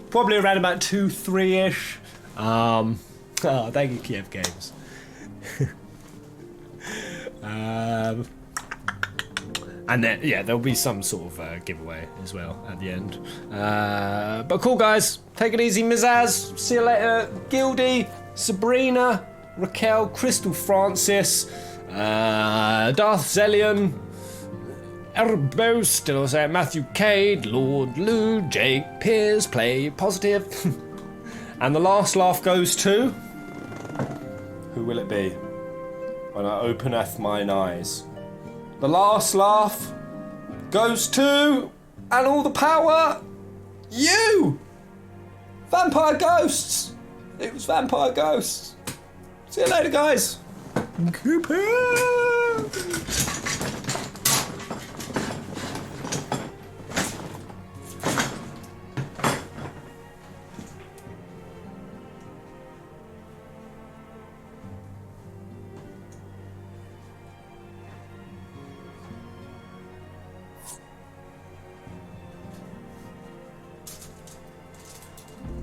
Probably around about 2, 3-ish. Thank you, Kiev Games. And then, yeah, there'll be some sort of giveaway as well at the end. But cool, guys. Take it easy, Mizaz. See you later. Gildy, Sabrina, Raquel, Crystal Francis, Darth Zelion, Erbo, still say Matthew Cade, Lord Lou, Jake, Piers, Play Positive. And the last laugh goes to... Who will it be? When I openeth mine eyes. The last laugh goes to... And all the power... You! Vampire Ghosts! It was Vampire Ghosts. See you later, guys. Cooper!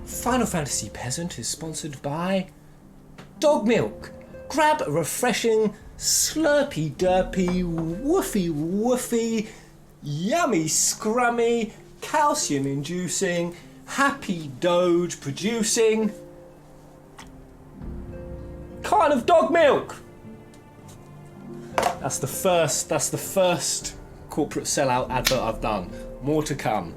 Final Fantasy Peasant is sponsored by Dog Milk. Grab a refreshing, slurpy derpy, woofy woofy, yummy scrummy, calcium inducing, happy doge producing kind of dog milk. That's the first corporate sellout advert I've done. More to come.